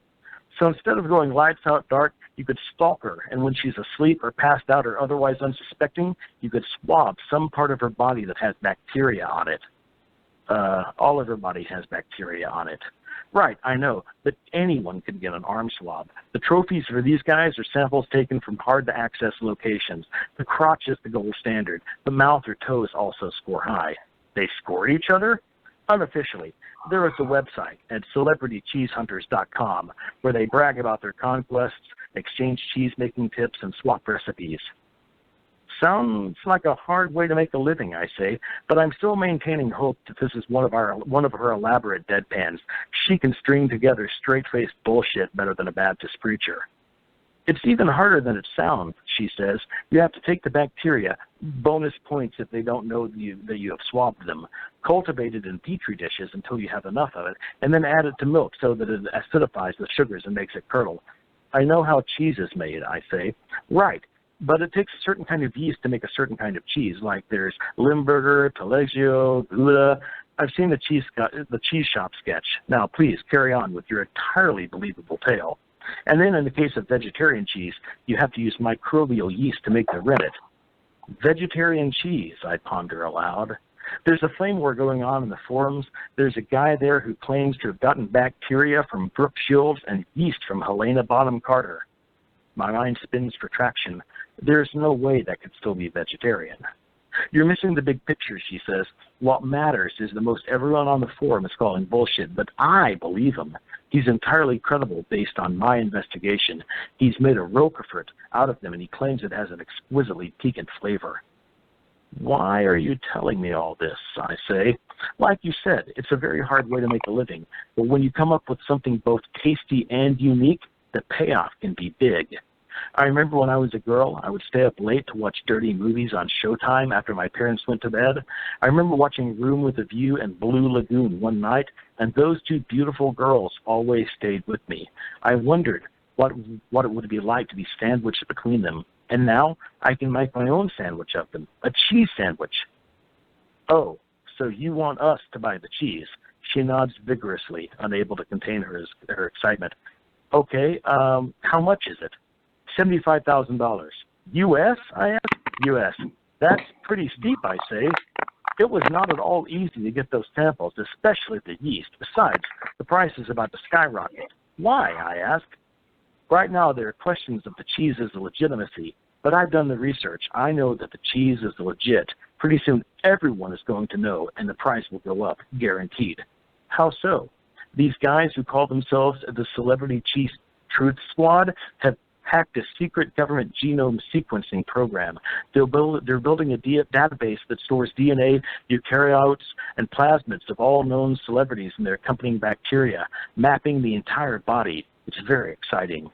So instead of going lights out dark, you could stalk her, and when she's asleep or passed out or otherwise unsuspecting, you could swab some part of her body that has bacteria on it. All of her body has bacteria on it. Right, I know, but anyone could get an arm swab. The trophies for these guys are samples taken from hard-to-access locations. The crotch is the gold standard. The mouth or toes also score high. They scored each other? Unofficially, there is a website at celebritycheesehunters.com where they brag about their conquests, exchange cheese-making tips, and swap recipes. Sounds like a hard way to make a living, I say, but I'm still maintaining hope that this is one of her elaborate deadpans. She can string together straight-faced bullshit better than a Baptist preacher. It's even harder than it sounds, she says. You have to take the bacteria, bonus points if they don't know that you have swabbed them, cultivate it in petri dishes until you have enough of it, and then add it to milk so that it acidifies the sugars and makes it curdle. I know how cheese is made, I say. Right, but it takes a certain kind of yeast to make a certain kind of cheese, like there's Limburger, Taleggio, Gouda. I've seen the cheese shop sketch. Now, please, carry on with your entirely believable tale. And then in the case of vegetarian cheese, you have to use microbial yeast to make the rennet. Vegetarian cheese, I ponder aloud. There's a flame war going on in the forums. There's a guy there who claims to have gotten bacteria from Brooke Shields and yeast from Helena Bonham Carter. My mind spins for traction. There's no way that could still be vegetarian. You're missing the big picture, she says. What matters is the most everyone on the forum is calling bullshit, but I believe him. He's entirely credible based on my investigation. He's made a roquefort out of them, and he claims it has an exquisitely piquant flavor. Why are you telling me all this, I say? Like you said, it's a very hard way to make a living, but when you come up with something both tasty and unique, the payoff can be big. I remember when I was a girl, I would stay up late to watch dirty movies on Showtime after my parents went to bed. I remember watching Room with a View and Blue Lagoon one night, and those two beautiful girls always stayed with me. I wondered what it would be like to be sandwiched between them, and now I can make my own sandwich of them, a cheese sandwich. Oh, so you want us to buy the cheese? She nods vigorously, unable to contain her excitement. Okay, how much is it? $75,000. U.S., I ask? U.S. That's pretty steep, I say. It was not at all easy to get those samples, especially the yeast. Besides, the price is about to skyrocket. Why, I ask? Right now, there are questions of the cheese's legitimacy, but I've done the research. I know that the cheese is legit. Pretty soon, everyone is going to know, and the price will go up, guaranteed. How so? These guys who call themselves the Celebrity Cheese Truth Squad have hacked a secret government genome sequencing program. They're building a database that stores DNA, eukaryotes, and plasmids of all known celebrities and their accompanying bacteria, mapping the entire body. It's very exciting.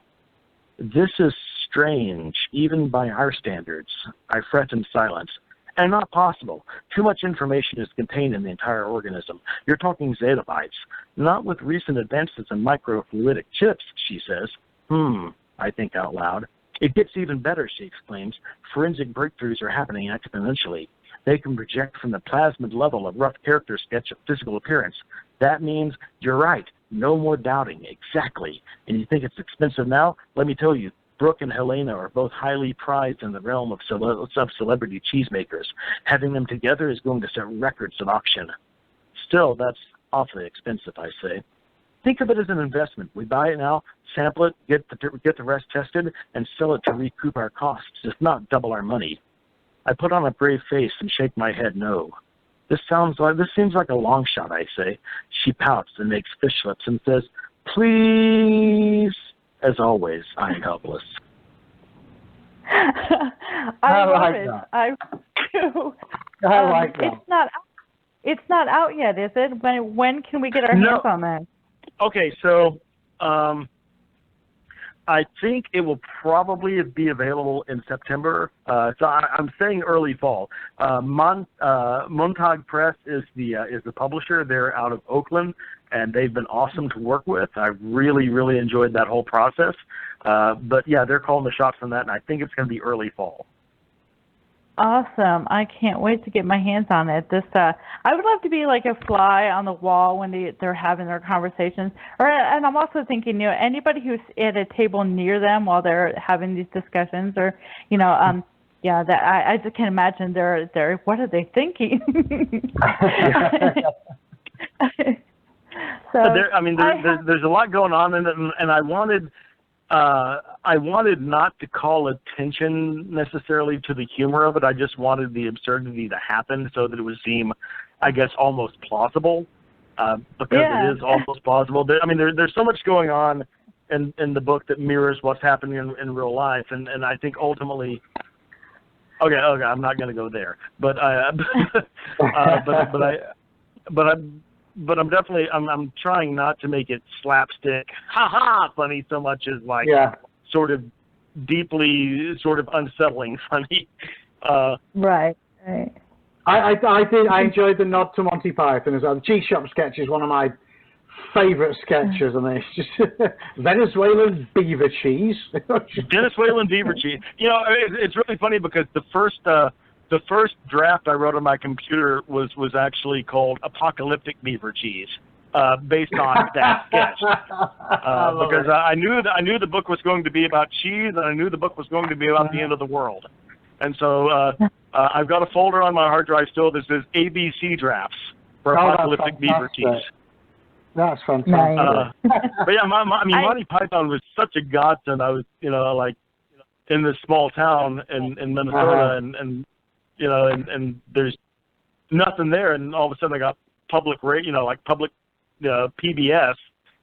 This is strange, even by our standards. I fret in silence. And not possible. Too much information is contained in the entire organism. You're talking zettabytes. Not with recent advances in microfluidic chips, she says. I think out loud. It gets even better, she exclaims. Forensic breakthroughs are happening exponentially. They can project from the plasmid level a rough character sketch of physical appearance. That means you're right. No more doubting. Exactly. And you think it's expensive now? Let me tell you, Brooke and Helena are both highly prized in the realm of celebrity cheesemakers. Having them together is going to set records at auction. Still, that's awfully expensive, I say. Think of it as an investment. We buy it now, sample it, get the rest tested, and sell it to recoup our costs, if not double our money. I put on a brave face and shake my head no. This seems like a long shot, I say. She pouts and makes fish lips and says, please. As always, I'm helpless. I love it. That. I do. I like that. It's not out yet, is it? When can we get our hands on that? Okay, so I think it will probably be available in September. So I'm saying early fall. Montag Press is the publisher. They're out of Oakland, and they've been awesome to work with. I really, really enjoyed that whole process. But yeah, they're calling the shots on that, and I think it's going to be early fall. Awesome. I can't wait to get my hands on it. I would love to be like a fly on the wall when they're having their conversations. And I'm also thinking, anybody who's at a table near them while they're having these discussions, or, yeah, that I just can't imagine they're what are they thinking? So there's a lot going on, and I wanted not to call attention necessarily to the humor of it. I just wanted the absurdity to happen so that it would seem I guess, almost plausible, because it is almost plausible. There's so much going on in the book that mirrors what's happening in real life, and I think ultimately, okay, I'm not going to go there, but I'm definitely I'm trying not to make it slapstick, funny so much as sort of deeply sort of unsettling funny. Right. I enjoyed the nod to Monty Python as well. The Cheese Shop sketch is one of my favourite sketches, and it's just Venezuelan beaver cheese. Venezuelan beaver cheese. You know, it's really funny because the first draft I wrote on my computer was actually called Apocalyptic Beaver Cheese, based on that sketch. Because I knew the book was going to be about cheese, and I knew the book was going to be about the end of the world. And so I've got a folder on my hard drive still that says ABC drafts for Apocalyptic Beaver Cheese. That's fantastic. But yeah, Monty Python was such a godsend. I was, in this small town in Minnesota, and there's nothing there, and all of a sudden I got public radio, public PBS,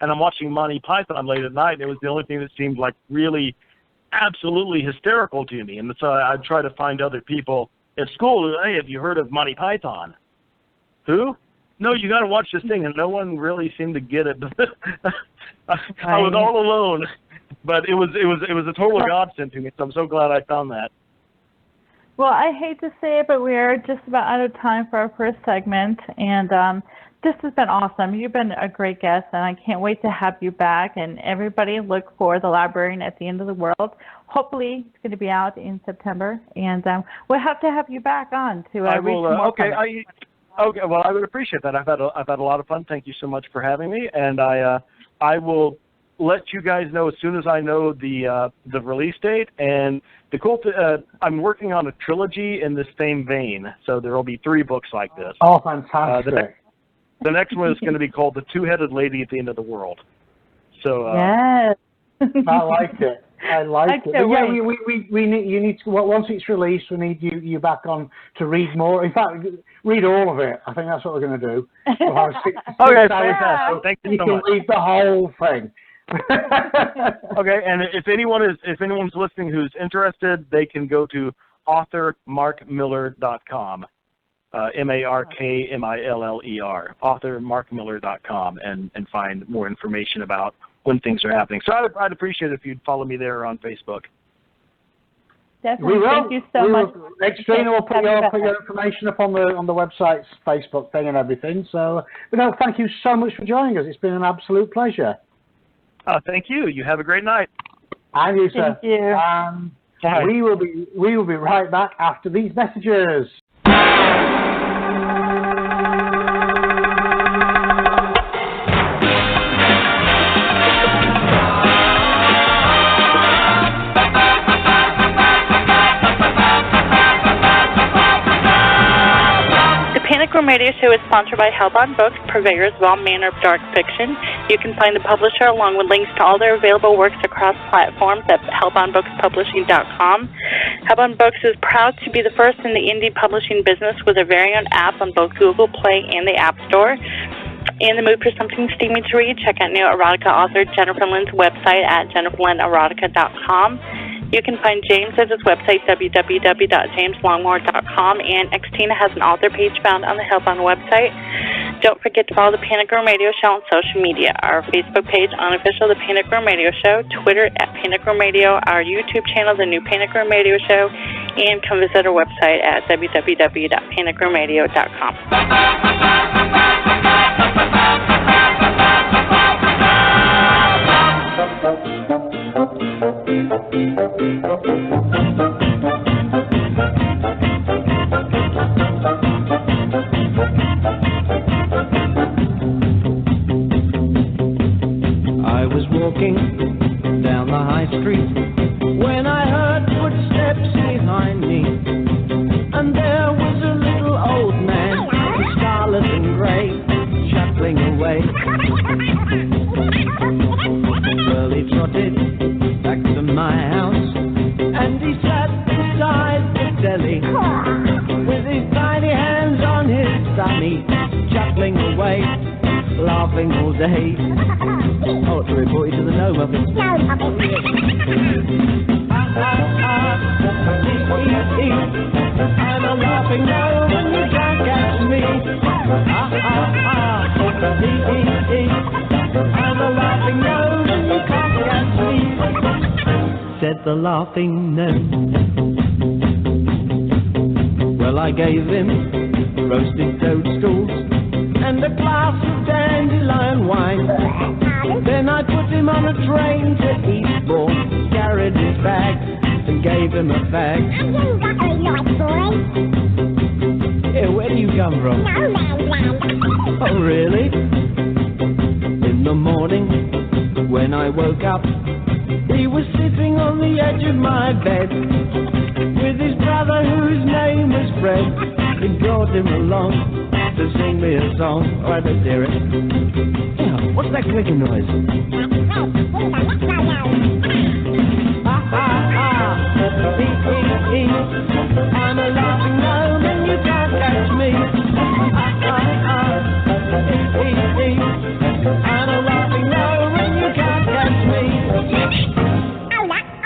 and I'm watching Monty Python late at night. And it was the only thing that seemed like really absolutely hysterical to me, and so I'd try to find other people at school. Hey, have you heard of Monty Python? Who? No, you got to watch this thing, and no one really seemed to get it. I was all alone, but it was a total godsend to me. So I'm so glad I found that. Well, I hate to say it, but we are just about out of time for our first segment, and this has been awesome. You've been a great guest, and I can't wait to have you back. And everybody, look for The Librarian at the End of the World. Hopefully, it's going to be out in September, and we'll have to have you back on to read more. Okay, well, I would appreciate that. I've had a lot of fun. Thank you so much for having me, and I will let you guys know as soon as I know the release date. And the cool I'm working on a trilogy in the same vein, so there will be 3 books like this. Oh, fantastic! The next one is going to be called The Two-Headed Lady at the End of the World. So yes, I like it. I like it. But yeah, we need you need to, once it's released, we need you back on to read more. In fact, read all of it. I think that's what we're going to do. We'll have 6 okay, hours. Thank you so can much. Read the whole thing. Okay, and if anyone's listening who's interested, they can go to authormarkmiller.com. MarkMiller, authormarkmiller.com, and find more information about when things are happening. So I'd appreciate it if you'd follow me there on Facebook. Definitely. We will. Thank you so much. Xtina will put your information up on the website's Facebook thing and everything. So, but no, thank you so much for joining us. It's been an absolute pleasure. Thank you. You have a great night. And you, sir. Thank you. We will be right back after these messages. Radio Show is sponsored by Hellbound Books, purveyors of all manner of dark fiction. You can find the publisher along with links to all their available works across platforms at hellboundbookspublishing.com. Hellbound Books is proud to be the first in the indie publishing business with a very own app on both Google Play and the App Store. In the mood for something steamy to read, check out new erotica author Jennifer Lynn's website at jenniferlynnerotica.com. You can find James at his website, www.jameslongmore.com, and Xtina has an author page found on the Hellbound website. Don't forget to follow the Panic Room Radio Show on social media. Our Facebook page, Unofficial The Panic Room Radio Show, Twitter at Panic Room Radio, our YouTube channel, The New Panic Room Radio Show, and come visit our website at www.panicroomradio.com. I was walking down the high street when I heard footsteps behind me, and there was a little old man, scarlet and grey, shuffling away. Well, he trotted back to my house, and he sat beside the deli with his tiny hands on his tummy. the heat. Oh, to report you to the gnome office. I'm a laughing gnome and you can't catch me. I'm a laughing gnome and you can't catch me, said the laughing gnome. Well, I gave him roasted toadstools and a glass of dandelion wine. Then I put him on a train to Eastbourne, carried his bag and gave him a fag. You got a nice boy. Yeah, where do you come from? No man's land. Oh, really? In the morning, when I woke up, he was sitting on the edge of my bed with his brother whose name was Fred. He brought him along to sing me a song. Oh, I don't hear it. Yeah, what's that clicking noise? I'm a laughing gnome and you can't catch me. I'm a laughing gnome and you can't catch me.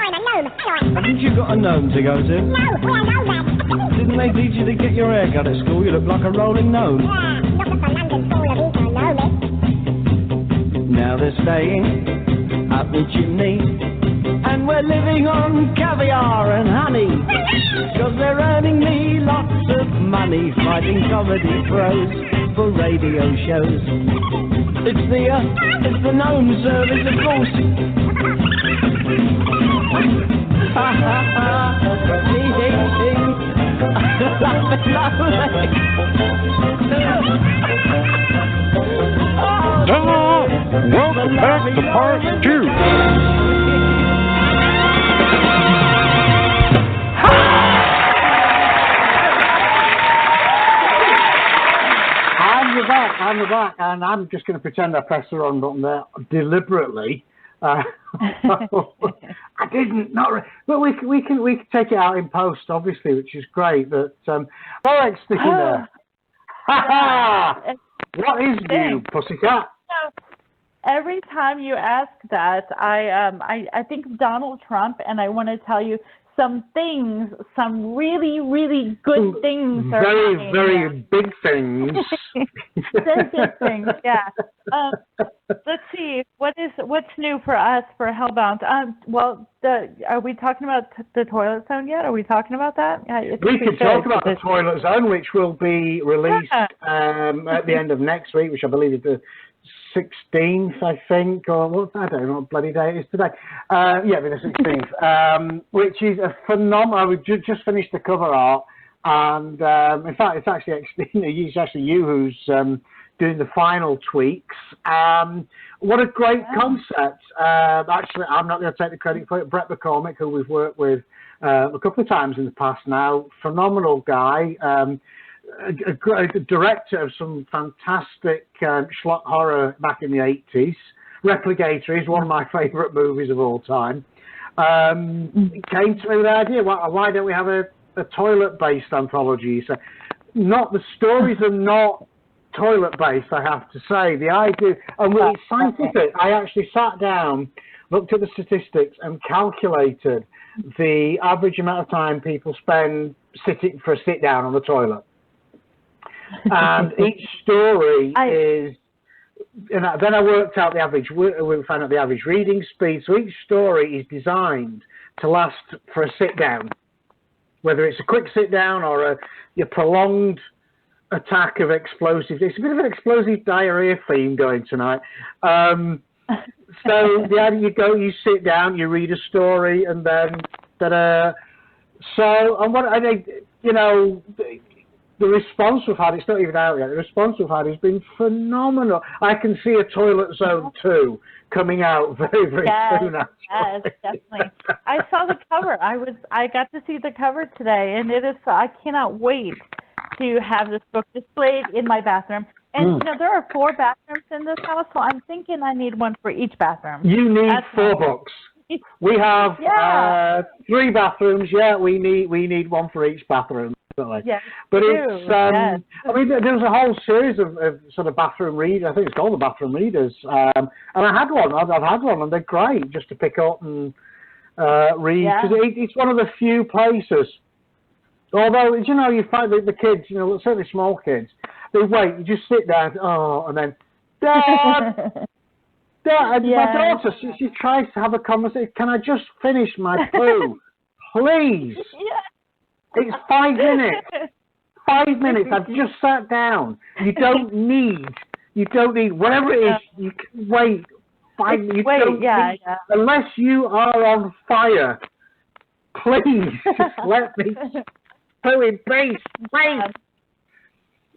I'm a gnome. Haven't you got a gnome to go to? No, we're nomads. Didn't they teach you to get your hair cut at school? You look like a rolling gnome. Yeah, not at the London School of Economics. Now they're staying up the chimney, and we're living on caviar and honey, because they're earning me lots of money fighting comedy pros for radio shows. It's the gnome service, of course. Ha ha ha, hee hee hee. Welcome back to part 2. I'm back, and I'm just going to pretend I pressed the wrong button there deliberately. I didn't, but we can take it out in post, obviously, which is great. But Alex sticking there. Ha ha! What is new, pussycat? Every time you ask that, I think of Donald Trump, and I want to tell you some things, some really, really good things. Very, very big things. Very big things, yeah. Let's see, what's new for us for Hellbound? Are we talking about the toilet zone yet? Are we talking about that? We could talk about the toilet zone, which will be released at the end of next week, which I believe is the 16th, I think, or I don't know what bloody day it is today. Yeah, the 16th, which is a phenomenal. We've just finished the cover art, and in fact, it's actually you who's doing the final tweaks. What a great concept! Actually, I'm not going to take the credit for it. Brett McCormick, who we've worked with a couple of times in the past now, phenomenal guy. A director of some fantastic schlock horror back in the 80s. Replicator is one of my favourite movies of all time. Came to me with the idea, why don't we have a toilet-based anthology? So, the stories are not toilet-based, I have to say. The idea, and it's scientific. I actually sat down, looked at the statistics, and calculated the average amount of time people spend sitting for a sit-down on the toilet. And each story is, and then I worked out the average. We found out the average reading speed. So each story is designed to last for a sit down, whether it's a quick sit down or a prolonged attack of explosives. It's a bit of an explosive diarrhea theme going tonight. So the idea, you sit down, you read a story, and then the response we've had, it's not even out yet, the response we've had has been phenomenal. I can see a Toilet Zone 2 coming out very, very soon. Yes, definitely. I saw the cover. I got to see the cover today, and I cannot wait to have this book displayed in my bathroom. And, there are 4 bathrooms in this house, so I'm thinking I need one for each bathroom. You need 4 books. We have 3 bathrooms. Yeah, we need one for each bathroom. definitely. Yes, but you it's, do. Yes. I mean, there was a whole series of sort of bathroom readers. I think it's called the bathroom readers. And I had one. I've had one, and they're great just to pick up and read. Yeah. Because it's one of the few places. Although, you know, you find that the kids, you know, certainly small kids, they wait. You just sit there, and then, Dad! Dad, Yes. my daughter, she tries to have a conversation. Can I just finish my poo? Please. Yeah. It's 5 minutes. 5 minutes. I've just sat down. You don't need whatever it is. You can wait 5 minutes. Unless you are on fire. Please, just let me poo in peace. Please.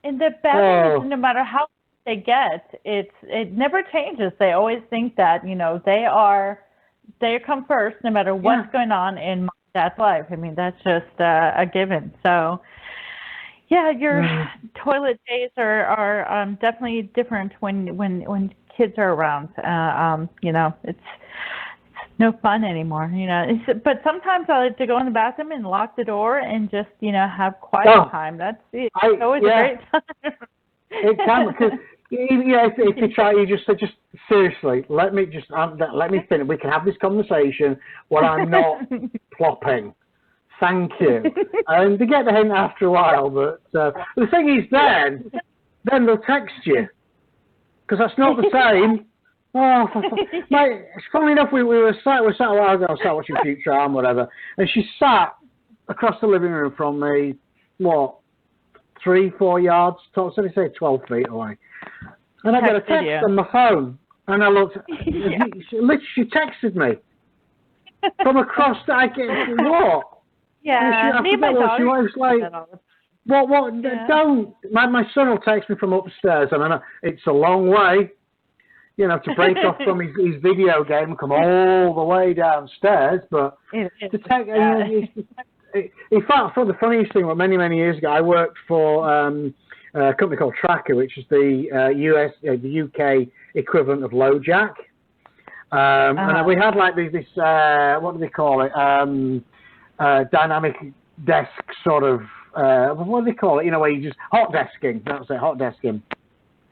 And the best is, no matter how they get, it never changes. They always think that, you know, they come first no matter what's going on in dad's life. I mean, that's just a given. So yeah, your toilet days are definitely different when kids are around. You know, it's no fun anymore, you know. But sometimes I like to go in the bathroom and lock the door and just, you know, have quiet time. That's it. It's always a great time. It can, because if you try, you just say, just seriously, let me finish. We can have this conversation while I'm not plopping. Thank you. And they get the hint after a while, but the thing is, then they'll text you, because that's not the same. Oh, it's funny enough. We were sat a while ago. I sat watching Futurama, whatever, and she sat across the living room from me. What? 3-4 yards, so they say 12 feet away. And I got a text on my phone, and I looked. She texted me from across. What? Yeah, me and my dog. She was like, "What? Yeah. Don't." My son will text me from upstairs, and I know it's a long way, you know, to break off from his video game and come all the way downstairs. But to text. In fact, the funniest thing, many years ago, I worked for a company called Tracker, which is the UK equivalent of LoJack. And we had like this what do they call it? Dynamic desk sort of, what do they call it? You know, where you just, hot desking. That's it, hot desking.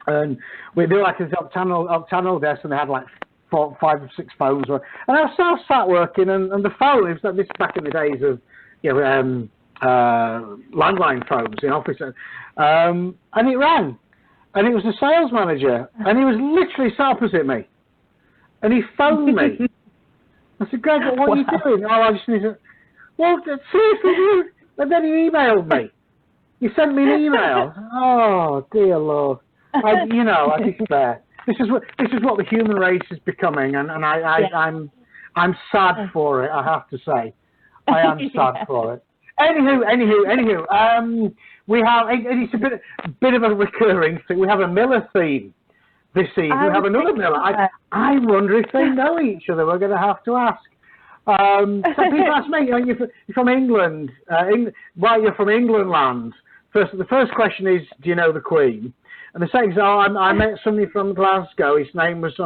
And we do like an octanol desk, and they had like 5 or 6 phones. And I was sat working, and the phone, it was like this back in the days of, you know, landline phones in office, and it rang, and it was the sales manager, and he was literally sat opposite me, and he phoned me. I said, "Greg, what are you doing?" "Oh, I just need to." "Well, seriously, dude?" And then he emailed me. He sent me an email. Oh dear Lord! I despair. This is what the human race is becoming, and I'm sad for it. I have to say. I am sad for it. Anywho, we have, it's a bit of a recurring thing. We have a Miller theme this season. We have another Miller. I wonder if they know each other. We're going to have to ask. Some people ask me, you're from England. You're from England land. The first question is, do you know the Queen? And the second is, I met somebody from Glasgow. His name was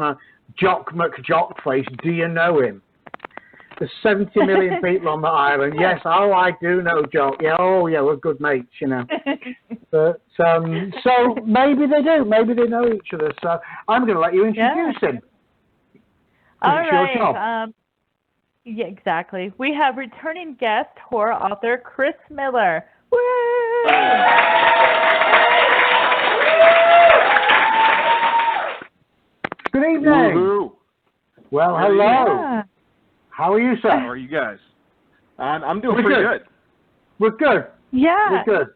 Jock McJockface. Do you know him? There's 70 million people on the island. Yes, I do know Jock. Yeah, we're good mates, you know. But so maybe they do. Maybe they know each other. So I'm going to let you introduce him. All right. Yeah, exactly. We have returning guest, horror author Chris Miller. Woo! Good evening. Woo-hoo. Well, hello. Yeah. How are you, sir? How are you guys? I'm doing pretty good. We're good. Yeah. We're good.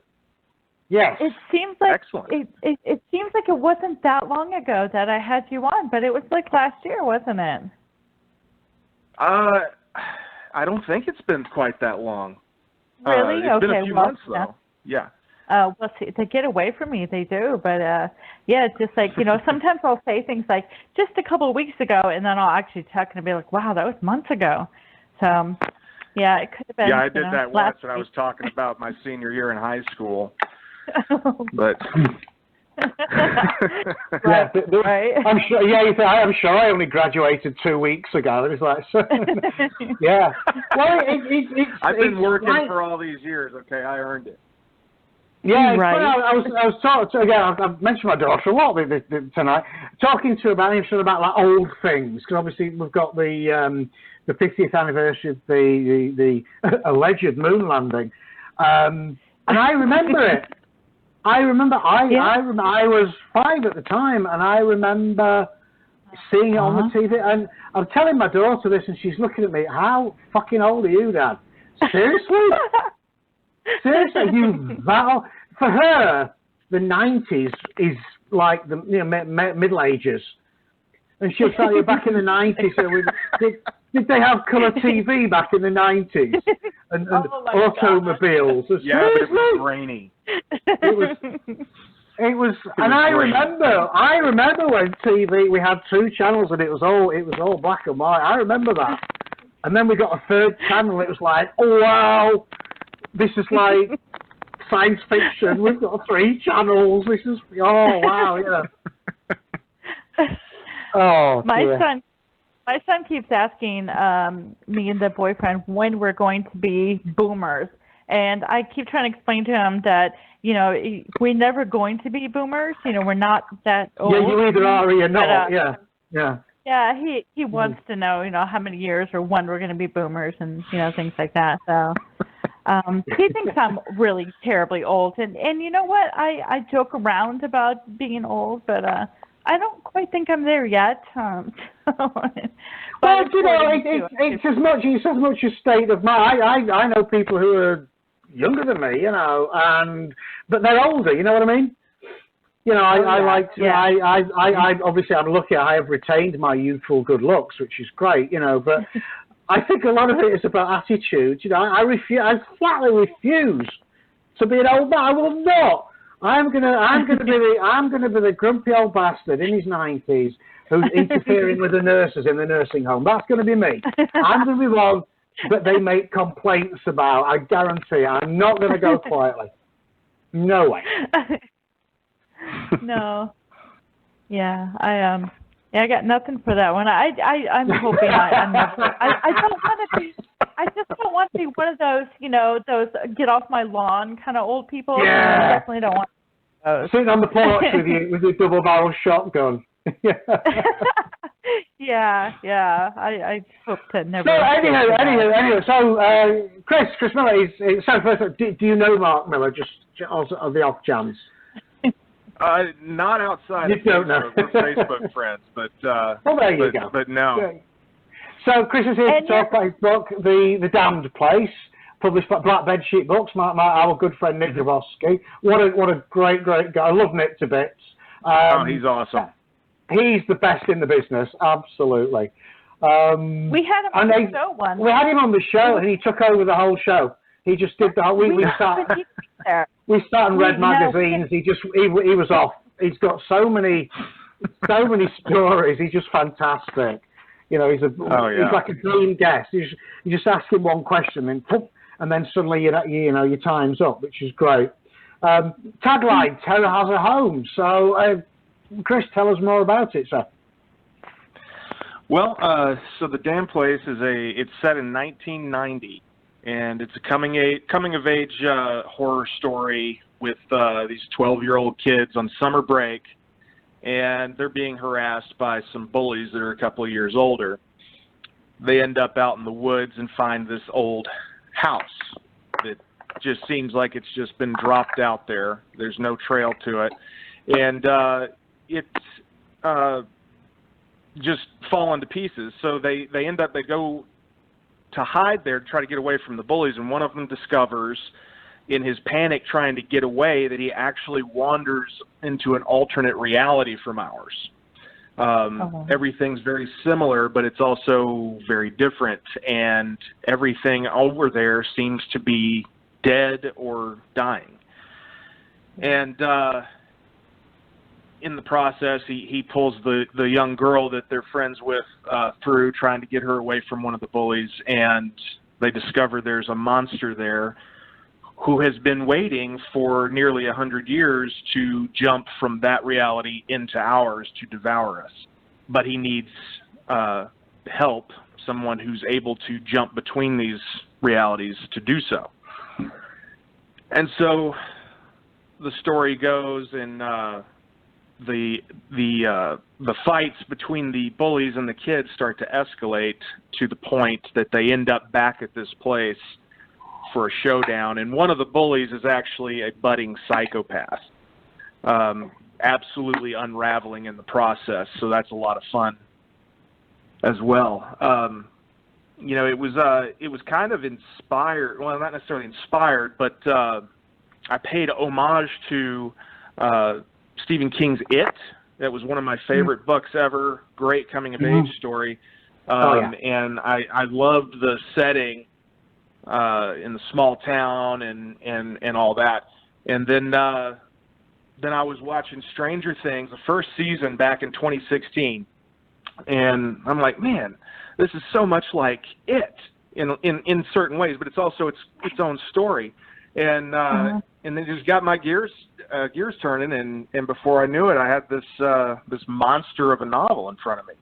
Yes. It seems like excellent. It seems like it wasn't that long ago that I had you on, but it was like last year, wasn't it? I don't think it's been quite that long. Really? It's been a few months though. Yeah. Well, see, they get away from me. They do, but yeah, it's just like, you know, sometimes I'll say things like just a couple of weeks ago, and then I'll actually check and be like, wow, that was months ago. So, yeah, it could have been. Yeah, I did that once, and I was talking about my senior year in high school. But right. I'm sure. Yeah, you think, I'm sure I only graduated 2 weeks ago. It was like, yeah. Well, I've been working for all these years. Okay, I earned it. Yeah, Right. I was talking again. I've mentioned my daughter a lot tonight. Talking to her about like old things, because obviously we've got the 50th anniversary of the alleged moon landing, and I remember it. I was 5 at the time, and I remember seeing it on the TV. And I'm telling my daughter this, and she's looking at me. How fucking old are you, Dad? Seriously? Seriously, for her, the 90s is like the Middle Ages, and she'll tell you back in the 90s. Did they have colour TV back in the 90s and automobiles? Yeah, but it was rainy. It was, and I remember when TV we had 2 channels and it was all black and white. I remember that, and then we got a 3rd channel. It was like, oh wow. This is like science fiction. We've got 3 channels. This is wow, yeah. Oh, my son keeps asking me and the boyfriend when we're going to be boomers, and I keep trying to explain to him that we're never going to be boomers. We're not that old. Yeah, you either are or you're not. Yeah. Yeah, he wants to know how many years or when we're going to be boomers and things like that. So. He thinks I'm really terribly old, and you know what? I joke around about being old, but I don't quite think I'm there yet. But it's as much a state of mind. I know people who are younger than me, but they're older. You know what I mean? I obviously I'm lucky. I have retained my youthful good looks, which is great. But. I think a lot of it is about attitude. I flatly refuse to be an old man. I will not. I'm gonna be the grumpy old bastard in his 90s who's interfering with the nurses in the nursing home. That's going to be me. I'm going to be one that they make complaints about. I guarantee. I'm not going to go quietly. No way. No. Yeah, I got nothing for that one. I'm hoping I'm never. I don't want to be. I just don't want to be one of those, those get off my lawn kind of old people. Yeah. I definitely don't want those. Sitting on the porch with your double barrel shotgun. Yeah. I hope to never. So anyway. So Chris Miller is. So first, do you know Mark Miller? Just on the off chance. Not outside you of don't know. Facebook friends, but there you go. But no. Okay. So Chris is here to talk about his book, The Damned Place, published by Black Bedsheet Books. Our good friend Nick Grabowski. What a great guy. I love Nick to bits. He's awesome. He's the best in the business, absolutely. We had him on the show once. We had him on the show, and he took over the whole show. He just did that. We started read magazines. He was off. He's got so many stories. He's just fantastic. He's like a dream guest. You just ask him one question, and then suddenly your time's up, which is great. Tagline: Terror has a home. So, Chris, tell us more about it, sir. Well, so The Damned Place it's set in 1990. And it's a coming of age horror story with these 12-year-old kids on summer break, and they're being harassed by some bullies that are a couple of years older. They end up out in the woods and find this old house that just seems like it's just been dropped out there. There's no trail to it, and it's just fallen to pieces. So they go to hide there to try to get away from the bullies, and one of them discovers in his panic trying to get away that he actually wanders into an alternate reality from ours. Everything's very similar, but it's also very different, and everything over there seems to be dead or dying. And in the process, he pulls the young girl that they're friends with through, trying to get her away from one of the bullies, and they discover there's a monster there who has been waiting for nearly 100 years to jump from that reality into ours to devour us. But he needs help, someone who's able to jump between these realities to do so. And so the story goes, and the fights between the bullies and the kids start to escalate to the point that they end up back at this place for a showdown. And one of the bullies is actually a budding psychopath, absolutely unraveling in the process. So that's a lot of fun as well. You know, it was kind of inspired. Well, not necessarily inspired, but I paid homage to Stephen King's It. That was one of my favorite books ever. Great coming of age story. And I loved the setting in the small town and all that. And then I was watching Stranger Things, the first season back in 2016, and I'm like, man, this is so much like It in certain ways, but it's also its own story. And then it just got my gears turning, and before I knew it, I had this monster of a novel in front of me.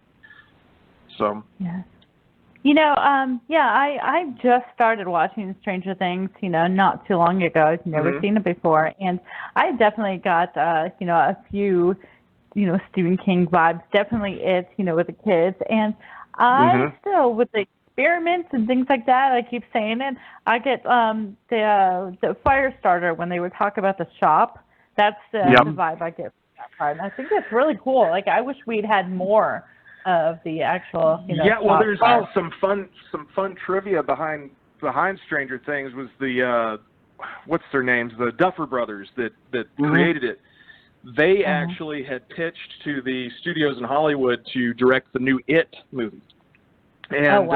So yeah, you know, I just started watching Stranger Things, you know, not too long ago. I've never seen it before, and I definitely got you know, a few, you know, Stephen King vibes. Definitely It, you know, with the kids, and I still with the experiments and things like that, I keep saying it, I get the fire starter when they would talk about the shop. That's the vibe I get from that part. And I think that's really cool. Like, I wish we'd had more of the actual, you know, well, there's some fun trivia behind Stranger Things. Was the what's their names, the Duffer Brothers that created it. They actually had pitched to the studios in Hollywood to direct the new It movie. And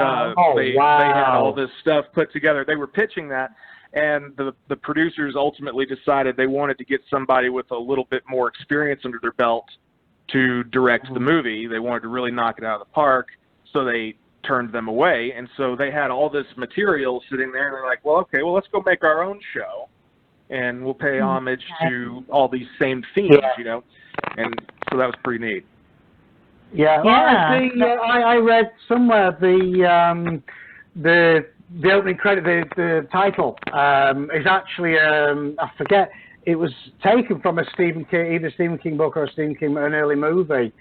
they had all this stuff put together. They were pitching that, and the producers ultimately decided they wanted to get somebody with a little bit more experience under their belt to direct the movie. They wanted to really knock it out of the park, so they turned them away. And so they had all this material sitting there, and they're like, well, okay, well, let's go make our own show, and we'll pay homage to all these same themes, you know. And so that was pretty neat. Yeah, I read somewhere the opening credit, the title is actually I forget. It was taken from a Stephen King, either Stephen King book or a Stephen King an early movie.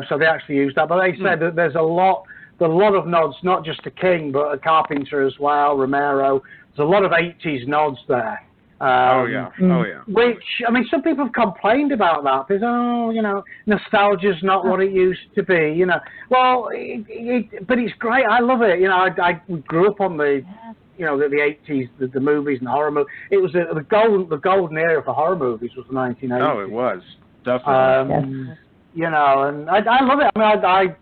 So they actually used that. But they said that there's a lot of nods, not just to King, but to Carpenter as well, Romero. There's a lot of 80s nods there. Which, I mean, some people have complained about that. Because, you know, nostalgia's not what it used to be, you know. Well, but it's great. I love it. You know, I grew up on the, you know, the 80s, the movies and horror movies. It was the golden era for horror movies was the 1980s. Oh, it was. Definitely. You know, and I love it. I mean,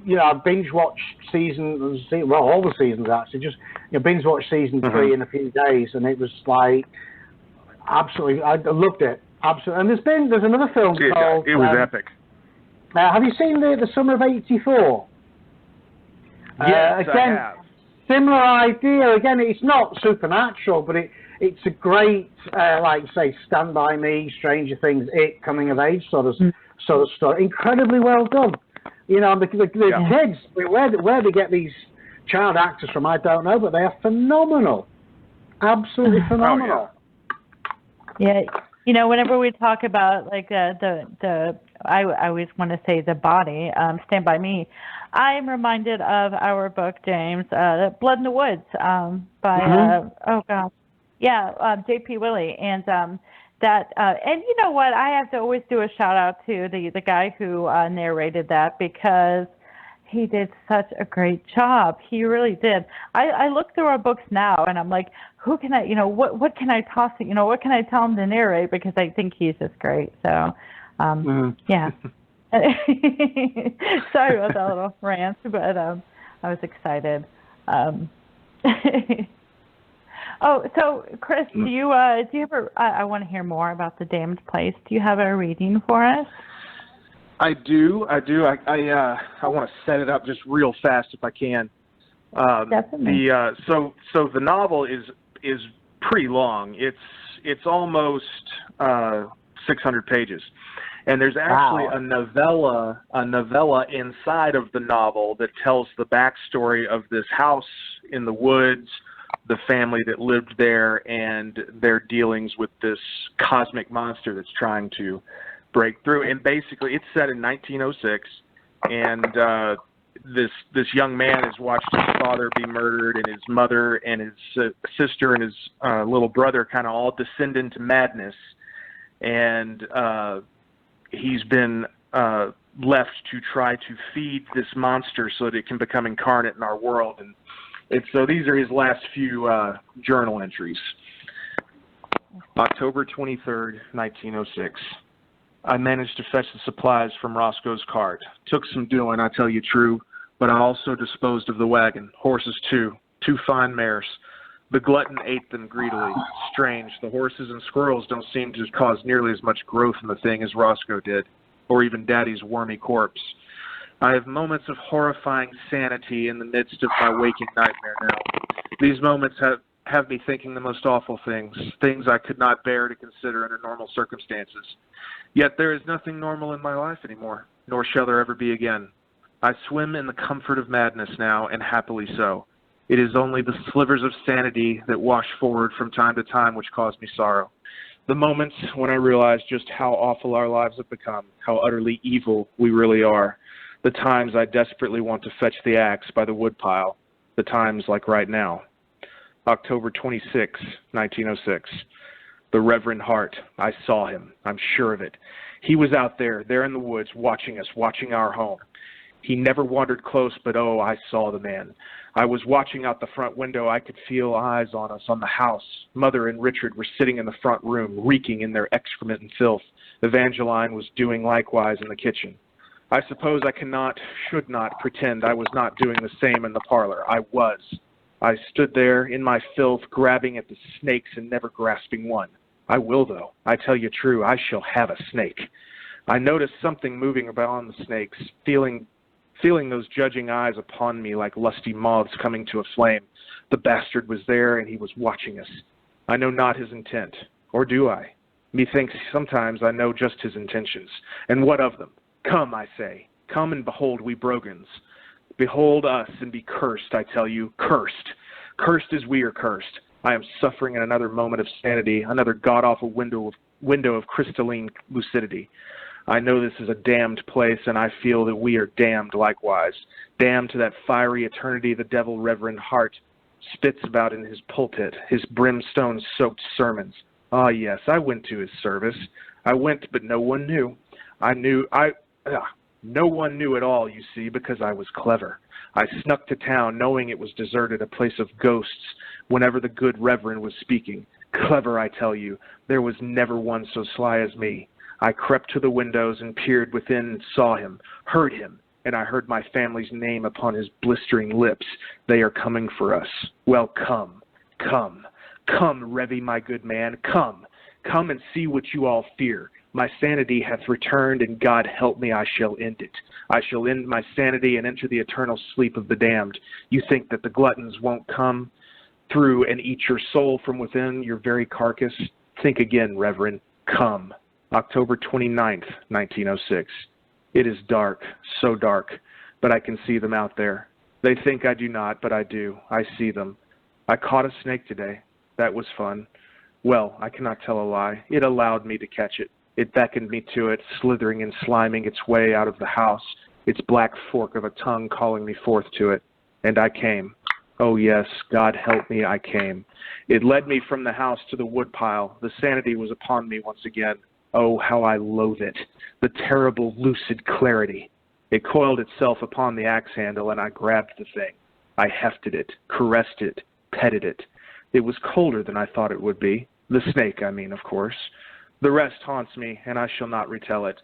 you know, I binge watched all the seasons actually. Just, you know, binge watched season 3 in a few days, and it was like, absolutely, I loved it. Absolutely. And there's another film called... It was epic. Have you seen the Summer of '84? Yes, again, I have. Similar idea. Again, it's not supernatural, but it's a great, like say, Stand By Me, Stranger Things, It, coming of age sort of story. Incredibly well done. You know, the kids, where they get these child actors from, I don't know, but they are phenomenal. Absolutely phenomenal. Yeah, you know, whenever we talk about like I always want to say the body, Stand By Me, I'm reminded of our book, James, Blood in the Woods, by J.P. Willie, and and you know what, I have to always do a shout out to the guy who narrated that, because he did such a great job. He really did. I look through our books now, and I'm like, who can I, you know, what can I toss, you know, what can I tell him to narrate, because I think he's just great. So, yeah. Sorry about that little rant, but I was excited. Oh, so Chris, do you ever? I want to hear more about The Damned Place. Do you have a reading for us? I do. I want to set it up just real fast if I can. Definitely. So the novel is pretty long. It's almost 600 pages, and there's actually a novella inside of the novel that tells the backstory of this house in the woods the family that lived there and their dealings with this cosmic monster that's trying to break through. And basically, it's set in 1906, and this young man has watched his father be murdered, and his mother and his sister and his little brother kind of all descend into madness, and he's been left to try to feed this monster so that it can become incarnate in our world. And so these are his last few journal entries. October 23rd, 1906. I managed to fetch the supplies from Roscoe's cart. Took some doing, I tell you true, but I also disposed of the wagon. Horses, too. 2 fine mares. The glutton ate them greedily. Strange, the horses and squirrels don't seem to cause nearly as much growth in the thing as Roscoe did, or even Daddy's wormy corpse. I have moments of horrifying sanity in the midst of my waking nightmare now. These moments have me thinking the most awful things I could not bear to consider under normal circumstances. Yet there is nothing normal in my life anymore, nor shall there ever be again. I swim in the comfort of madness now, and happily so. It is only the slivers of sanity that wash forward from time to time which cause me sorrow. The moments when I realize just how awful our lives have become, how utterly evil we really are. The times I desperately want to fetch the axe by the woodpile. The times like right now. October 26, 1906. The Reverend Hart. I saw him. I'm sure of it. He was out there in the woods, watching us, watching our home. He never wandered close, but oh, I saw the man. I was watching out the front window. I could feel eyes on us, on the house. Mother and Richard were sitting in the front room, reeking in their excrement and filth. Evangeline was doing likewise in the kitchen. I suppose I should not pretend I was not doing the same in the parlor. I was. I stood there in my filth, grabbing at the snakes and never grasping one. I will, though. I tell you true, I shall have a snake. I noticed something moving about on the snakes, feeling those judging eyes upon me like lusty moths coming to a flame. The bastard was there, and he was watching us. I know not his intent, or do I? Methinks sometimes I know just his intentions. And what of them? Come, I say. Come and behold we Brogans. Behold us and be cursed, I tell you. Cursed. Cursed as we are cursed. I am suffering in another moment of sanity, another god-awful window of crystalline lucidity. I know this is a damned place, and I feel that we are damned likewise. Damned to that fiery eternity the devil Reverend Hart spits about in his pulpit, his brimstone-soaked sermons. Ah, yes, I went to his service. I went, but no one knew. No one knew at all, you see, because I was clever. I snuck to town knowing it was deserted, a place of ghosts, whenever the good Reverend was speaking. Clever, I tell you. There was never one so sly as me. I crept to the windows and peered within and saw him, heard him, and I heard my family's name upon his blistering lips. They are coming for us. Well, come, Revy, my good man, come and see what you all fear. My sanity hath returned, and God help me, I shall end it. I shall end my sanity and enter the eternal sleep of the damned. You think that the gluttons won't come through and eat your soul from within your very carcass? Think again, Reverend. Come. October 29th, 1906. It is dark, so dark, but I can see them out there. They think I do not, but I do. I see them. I caught a snake today. That was fun. Well, I cannot tell a lie. It allowed me to catch it. It beckoned me to it, slithering and sliming its way out of the house, its black fork of a tongue calling me forth to it. And I came. Oh, yes, God help me, I came. It led me from the house to the woodpile. The sanity was upon me once again. Oh, how I loathe it, the terrible, lucid clarity. It coiled itself upon the axe handle, and I grabbed the thing. I hefted it, caressed it, petted it. It was colder than I thought it would be. The snake, I mean, of course. The rest haunts me, and I shall not retell it.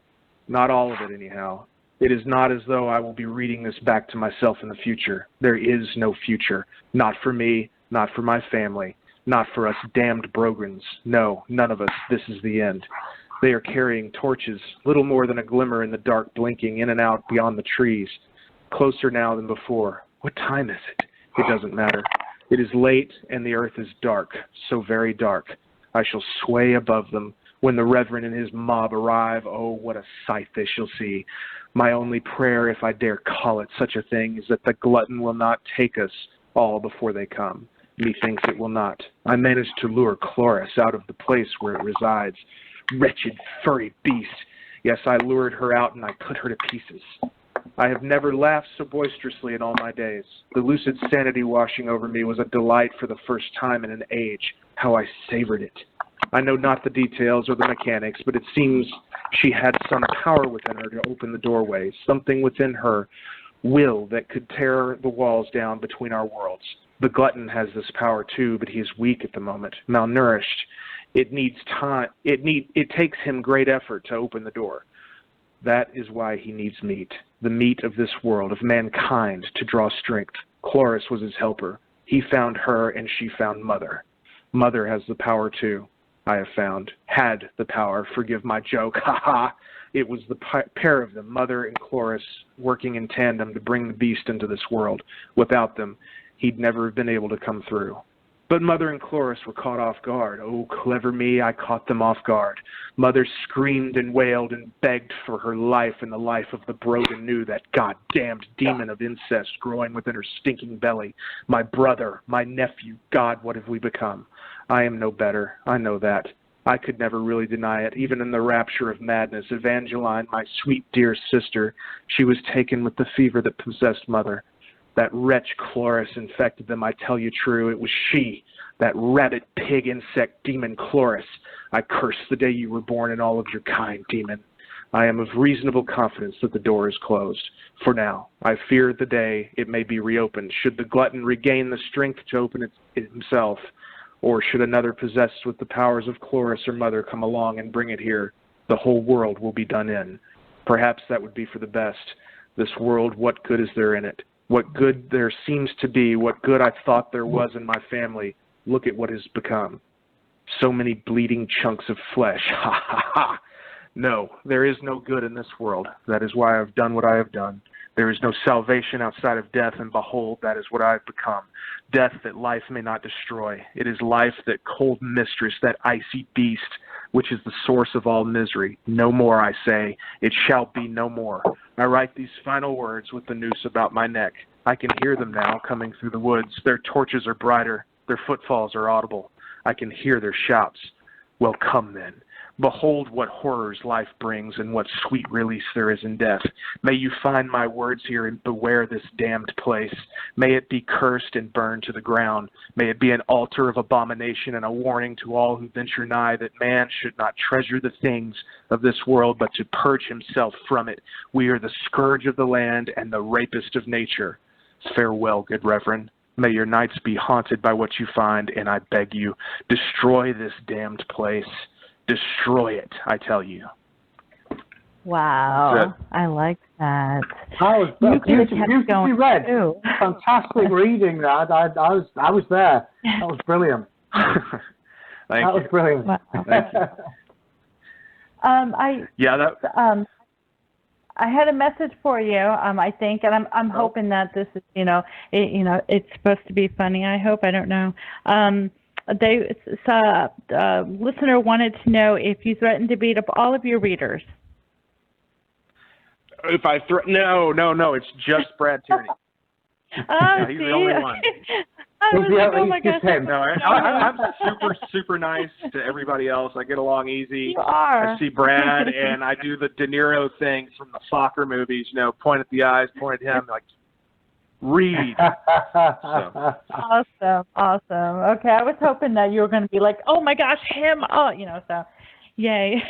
Not all of it, anyhow. It is not as though I will be reading this back to myself in the future. There is no future. Not for me, not for my family, not for us damned Brogans. No, none of us. This is the end. They are carrying torches, little more than a glimmer in the dark, blinking in and out beyond the trees. Closer now than before. What time is it? It doesn't matter. It is late, and the earth is dark, so very dark. I shall sway above them. When the Reverend and his mob arrive, oh, what a sight they shall see. My only prayer, if I dare call it such a thing, is that the glutton will not take us all before they come. Methinks it will not. I managed to lure Chloris out of the place where it resides. Wretched, furry beast. Yes, I lured her out and I put her to pieces. I have never laughed so boisterously in all my days. The lucid sanity washing over me was a delight for the first time in an age. How I savored it. I know not the details or the mechanics, but it seems she had some power within her to open the doorway, something within her will that could tear the walls down between our worlds. The glutton has this power too, but he is weak at the moment, malnourished. It needs time. It takes him great effort to open the door. That is why he needs meat, the meat of this world, of mankind, to draw strength. Chloris was his helper. He found her, and she found Mother. Mother has the power too, I have found. Had the power, forgive my joke, ha-ha. It was the pair of them, Mother and Chloris, working in tandem to bring the beast into this world. Without them, he'd never have been able to come through. But Mother and Chloris were caught off guard. Oh, clever me, I caught them off guard. Mother screamed and wailed and begged for her life and the life of the broken knew, that goddamned demon of incest growing within her stinking belly. My brother, my nephew, God, what have we become? I am no better, I know that. I could never really deny it, even in the rapture of madness. Evangeline, my sweet dear sister, she was taken with the fever that possessed Mother. That wretch Chloris infected them, I tell you true. It was she, that rabbit, pig, insect, demon Chloris. I curse the day you were born and all of your kind, demon. I am of reasonable confidence that the door is closed. For now, I fear the day it may be reopened. Should the glutton regain the strength to open it himself, or should another possessed with the powers of Chloris or Mother come along and bring it here, the whole world will be done in. Perhaps that would be for the best. This world, what good is there in it? What good there seems to be, what good I thought there was in my family, look at what has become. So many bleeding chunks of flesh. Ha ha ha! No, there is no good in this world. That is why I have done what I have done. There is no salvation outside of death, and behold, that is what I have become. Death that life may not destroy. It is life, that cold mistress, that icy beast, which is the source of all misery. No more, I say. It shall be no more. I write these final words with the noose about my neck. I can hear them now coming through the woods. Their torches are brighter. Their footfalls are audible. I can hear their shouts. Well, come then. Behold what horrors life brings and what sweet release there is in death. May you find my words here and beware this damned place. May it be cursed and burned to the ground. May it be an altar of abomination and a warning to all who venture nigh that man should not treasure the things of this world but to purge himself from it. We are the scourge of the land and the rapist of nature. Farewell, good Reverend. May your nights be haunted by what you find, and I beg you, destroy this damned place. Destroy it, I tell you. Wow, I like that. You read. Too. Fantastic reading. That I was there. That was brilliant. That was brilliant. Wow. Thank you. I had a message for you. I think, and I'm hoping that this is, it's supposed to be funny. I hope. I don't know. Listener wanted to know if you threatened to beat up all of your readers. If I no, it's just Brad Tierney. Oh, he's the only one. I was like, oh my gosh. No, I'm super nice to everybody else. I get along easy. You are. I see Brad, and I do the De Niro things from the soccer movies. Point at the eyes, point at him, like read. So. Awesome. Okay, I was hoping that you were going to be like, oh my gosh, him. Oh, so. Yay.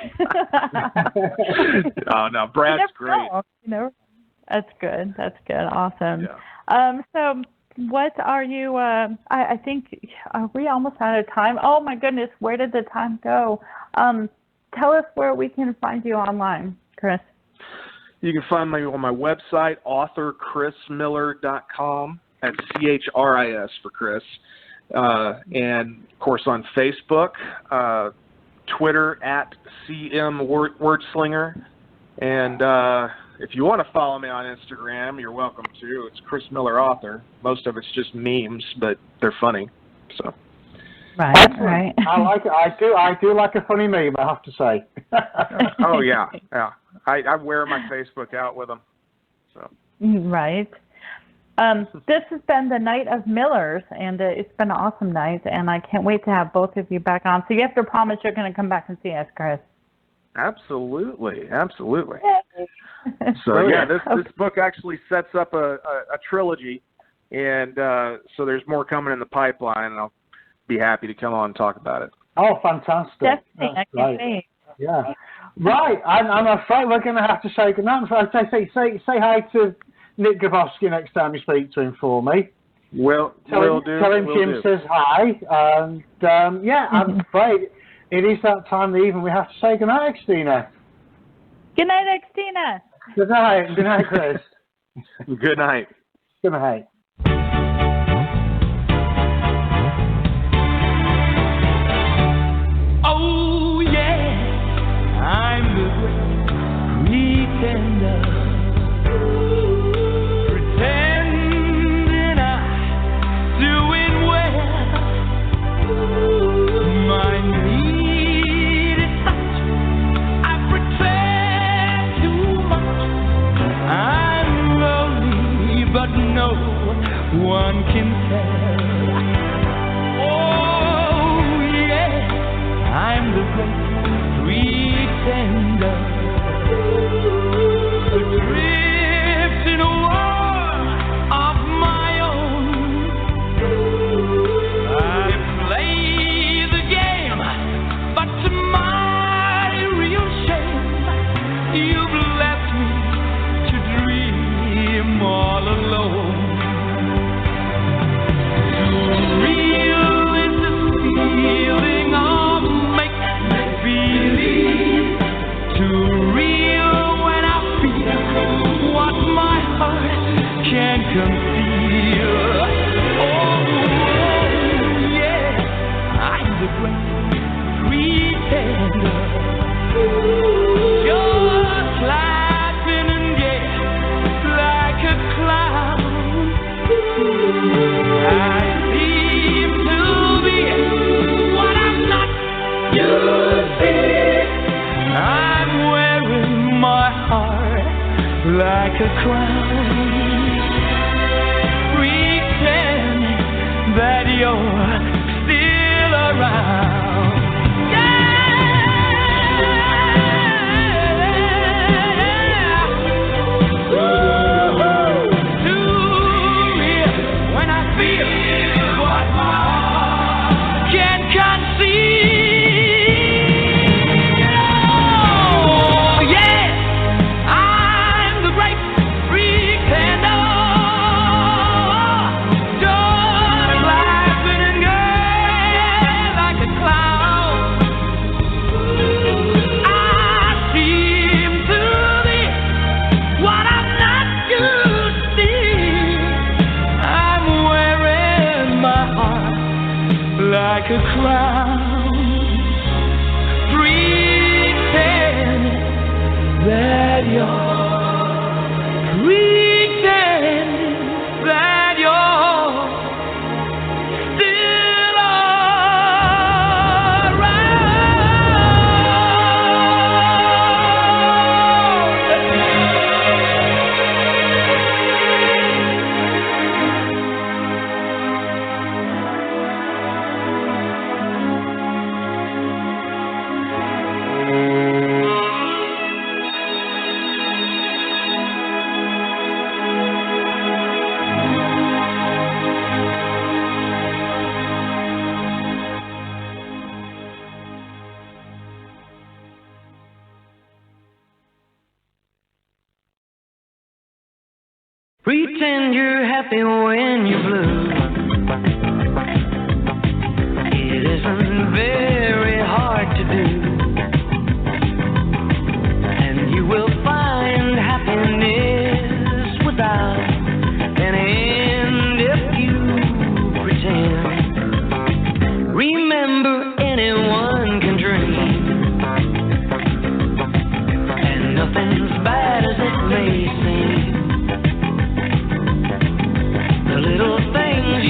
Oh no, Brad's great. That's good. Awesome. Yeah. So what are you, I think, are we almost out of time? Oh my goodness, where did the time go? Tell us where we can find you online, Chris. You can find me on my website, authorchrismiller.com. That's CHRIS for Chris. And, of course, on Facebook, Twitter at CM Wordslinger. And if you want to follow me on Instagram, you're welcome to. It's Chris Miller Author. Most of it's just memes, but they're funny. So. Right. I like it. I do like a funny meme, I have to say. Oh yeah. I wear my Facebook out with them. So. Right. This has been the Night of Millers, and it's been an awesome night, and I can't wait to have both of you back on. So you have to promise you're going to come back and see us, Chris. Absolutely, absolutely. So yeah, this book actually sets up a trilogy, and so there's more coming in the pipeline, and I'll be happy to come on and talk about it. Oh, fantastic! Definitely, I can't wait. Yeah, right. I'm afraid we're going to have to say goodnight. Say hi to Nick Gavosky next time you speak to him for me. Will do. Tell him Jim says hi, and yeah, I'm afraid. It is that time of the evening we have to say goodnight, Xtina. Good night, Xtina. Good night. Good night, Chris. Good night. Good night. Oh, yeah, I'm the great pretender. Pretending I'm doing well. My need is such, I pretend too much. I'm lonely, but no one can tell. Oh, yeah, I'm the great pretender. Adrift in a world of my own. I play the game, but to my real shame, you've left me to dream all alone. Real is the feeling of make-believe. Too real when I feel what my heart can't conceal. Oh, yeah, I'm the great pretender. Just laughing and gay like a clown. I seem to be what I'm not. You see, I'm wearing my heart like a crown. Pretend that you're still around. Too real when I feel what my heart can't conceive. Oh, yeah, I'm the great pretender. Just laughing and gay like a clown. I seem to be what I'm not, you see. I'm wearing my heart like a crown. Pretend that you're still Pretend you're happy when you're blue. It isn't very hard to do, and you will find happiness without an end if you pretend. Remember, anyone can dream, and nothing's bad as it may seem. The little things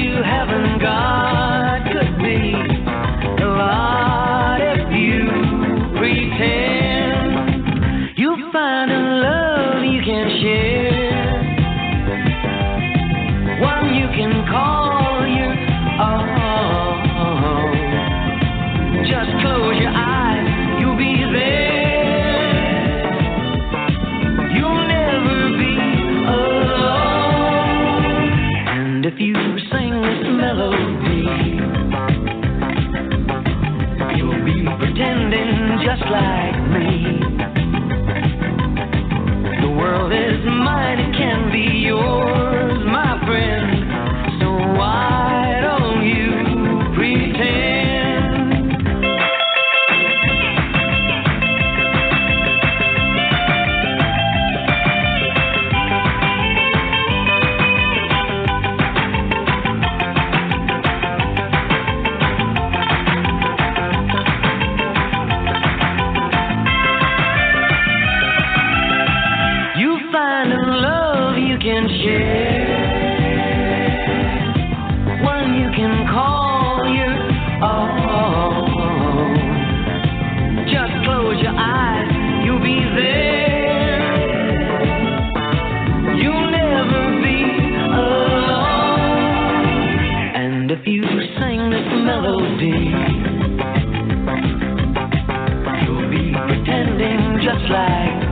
can call your own. Just close your eyes, you'll be there. You'll never be alone. And if you sing this melody, you'll be pretending just like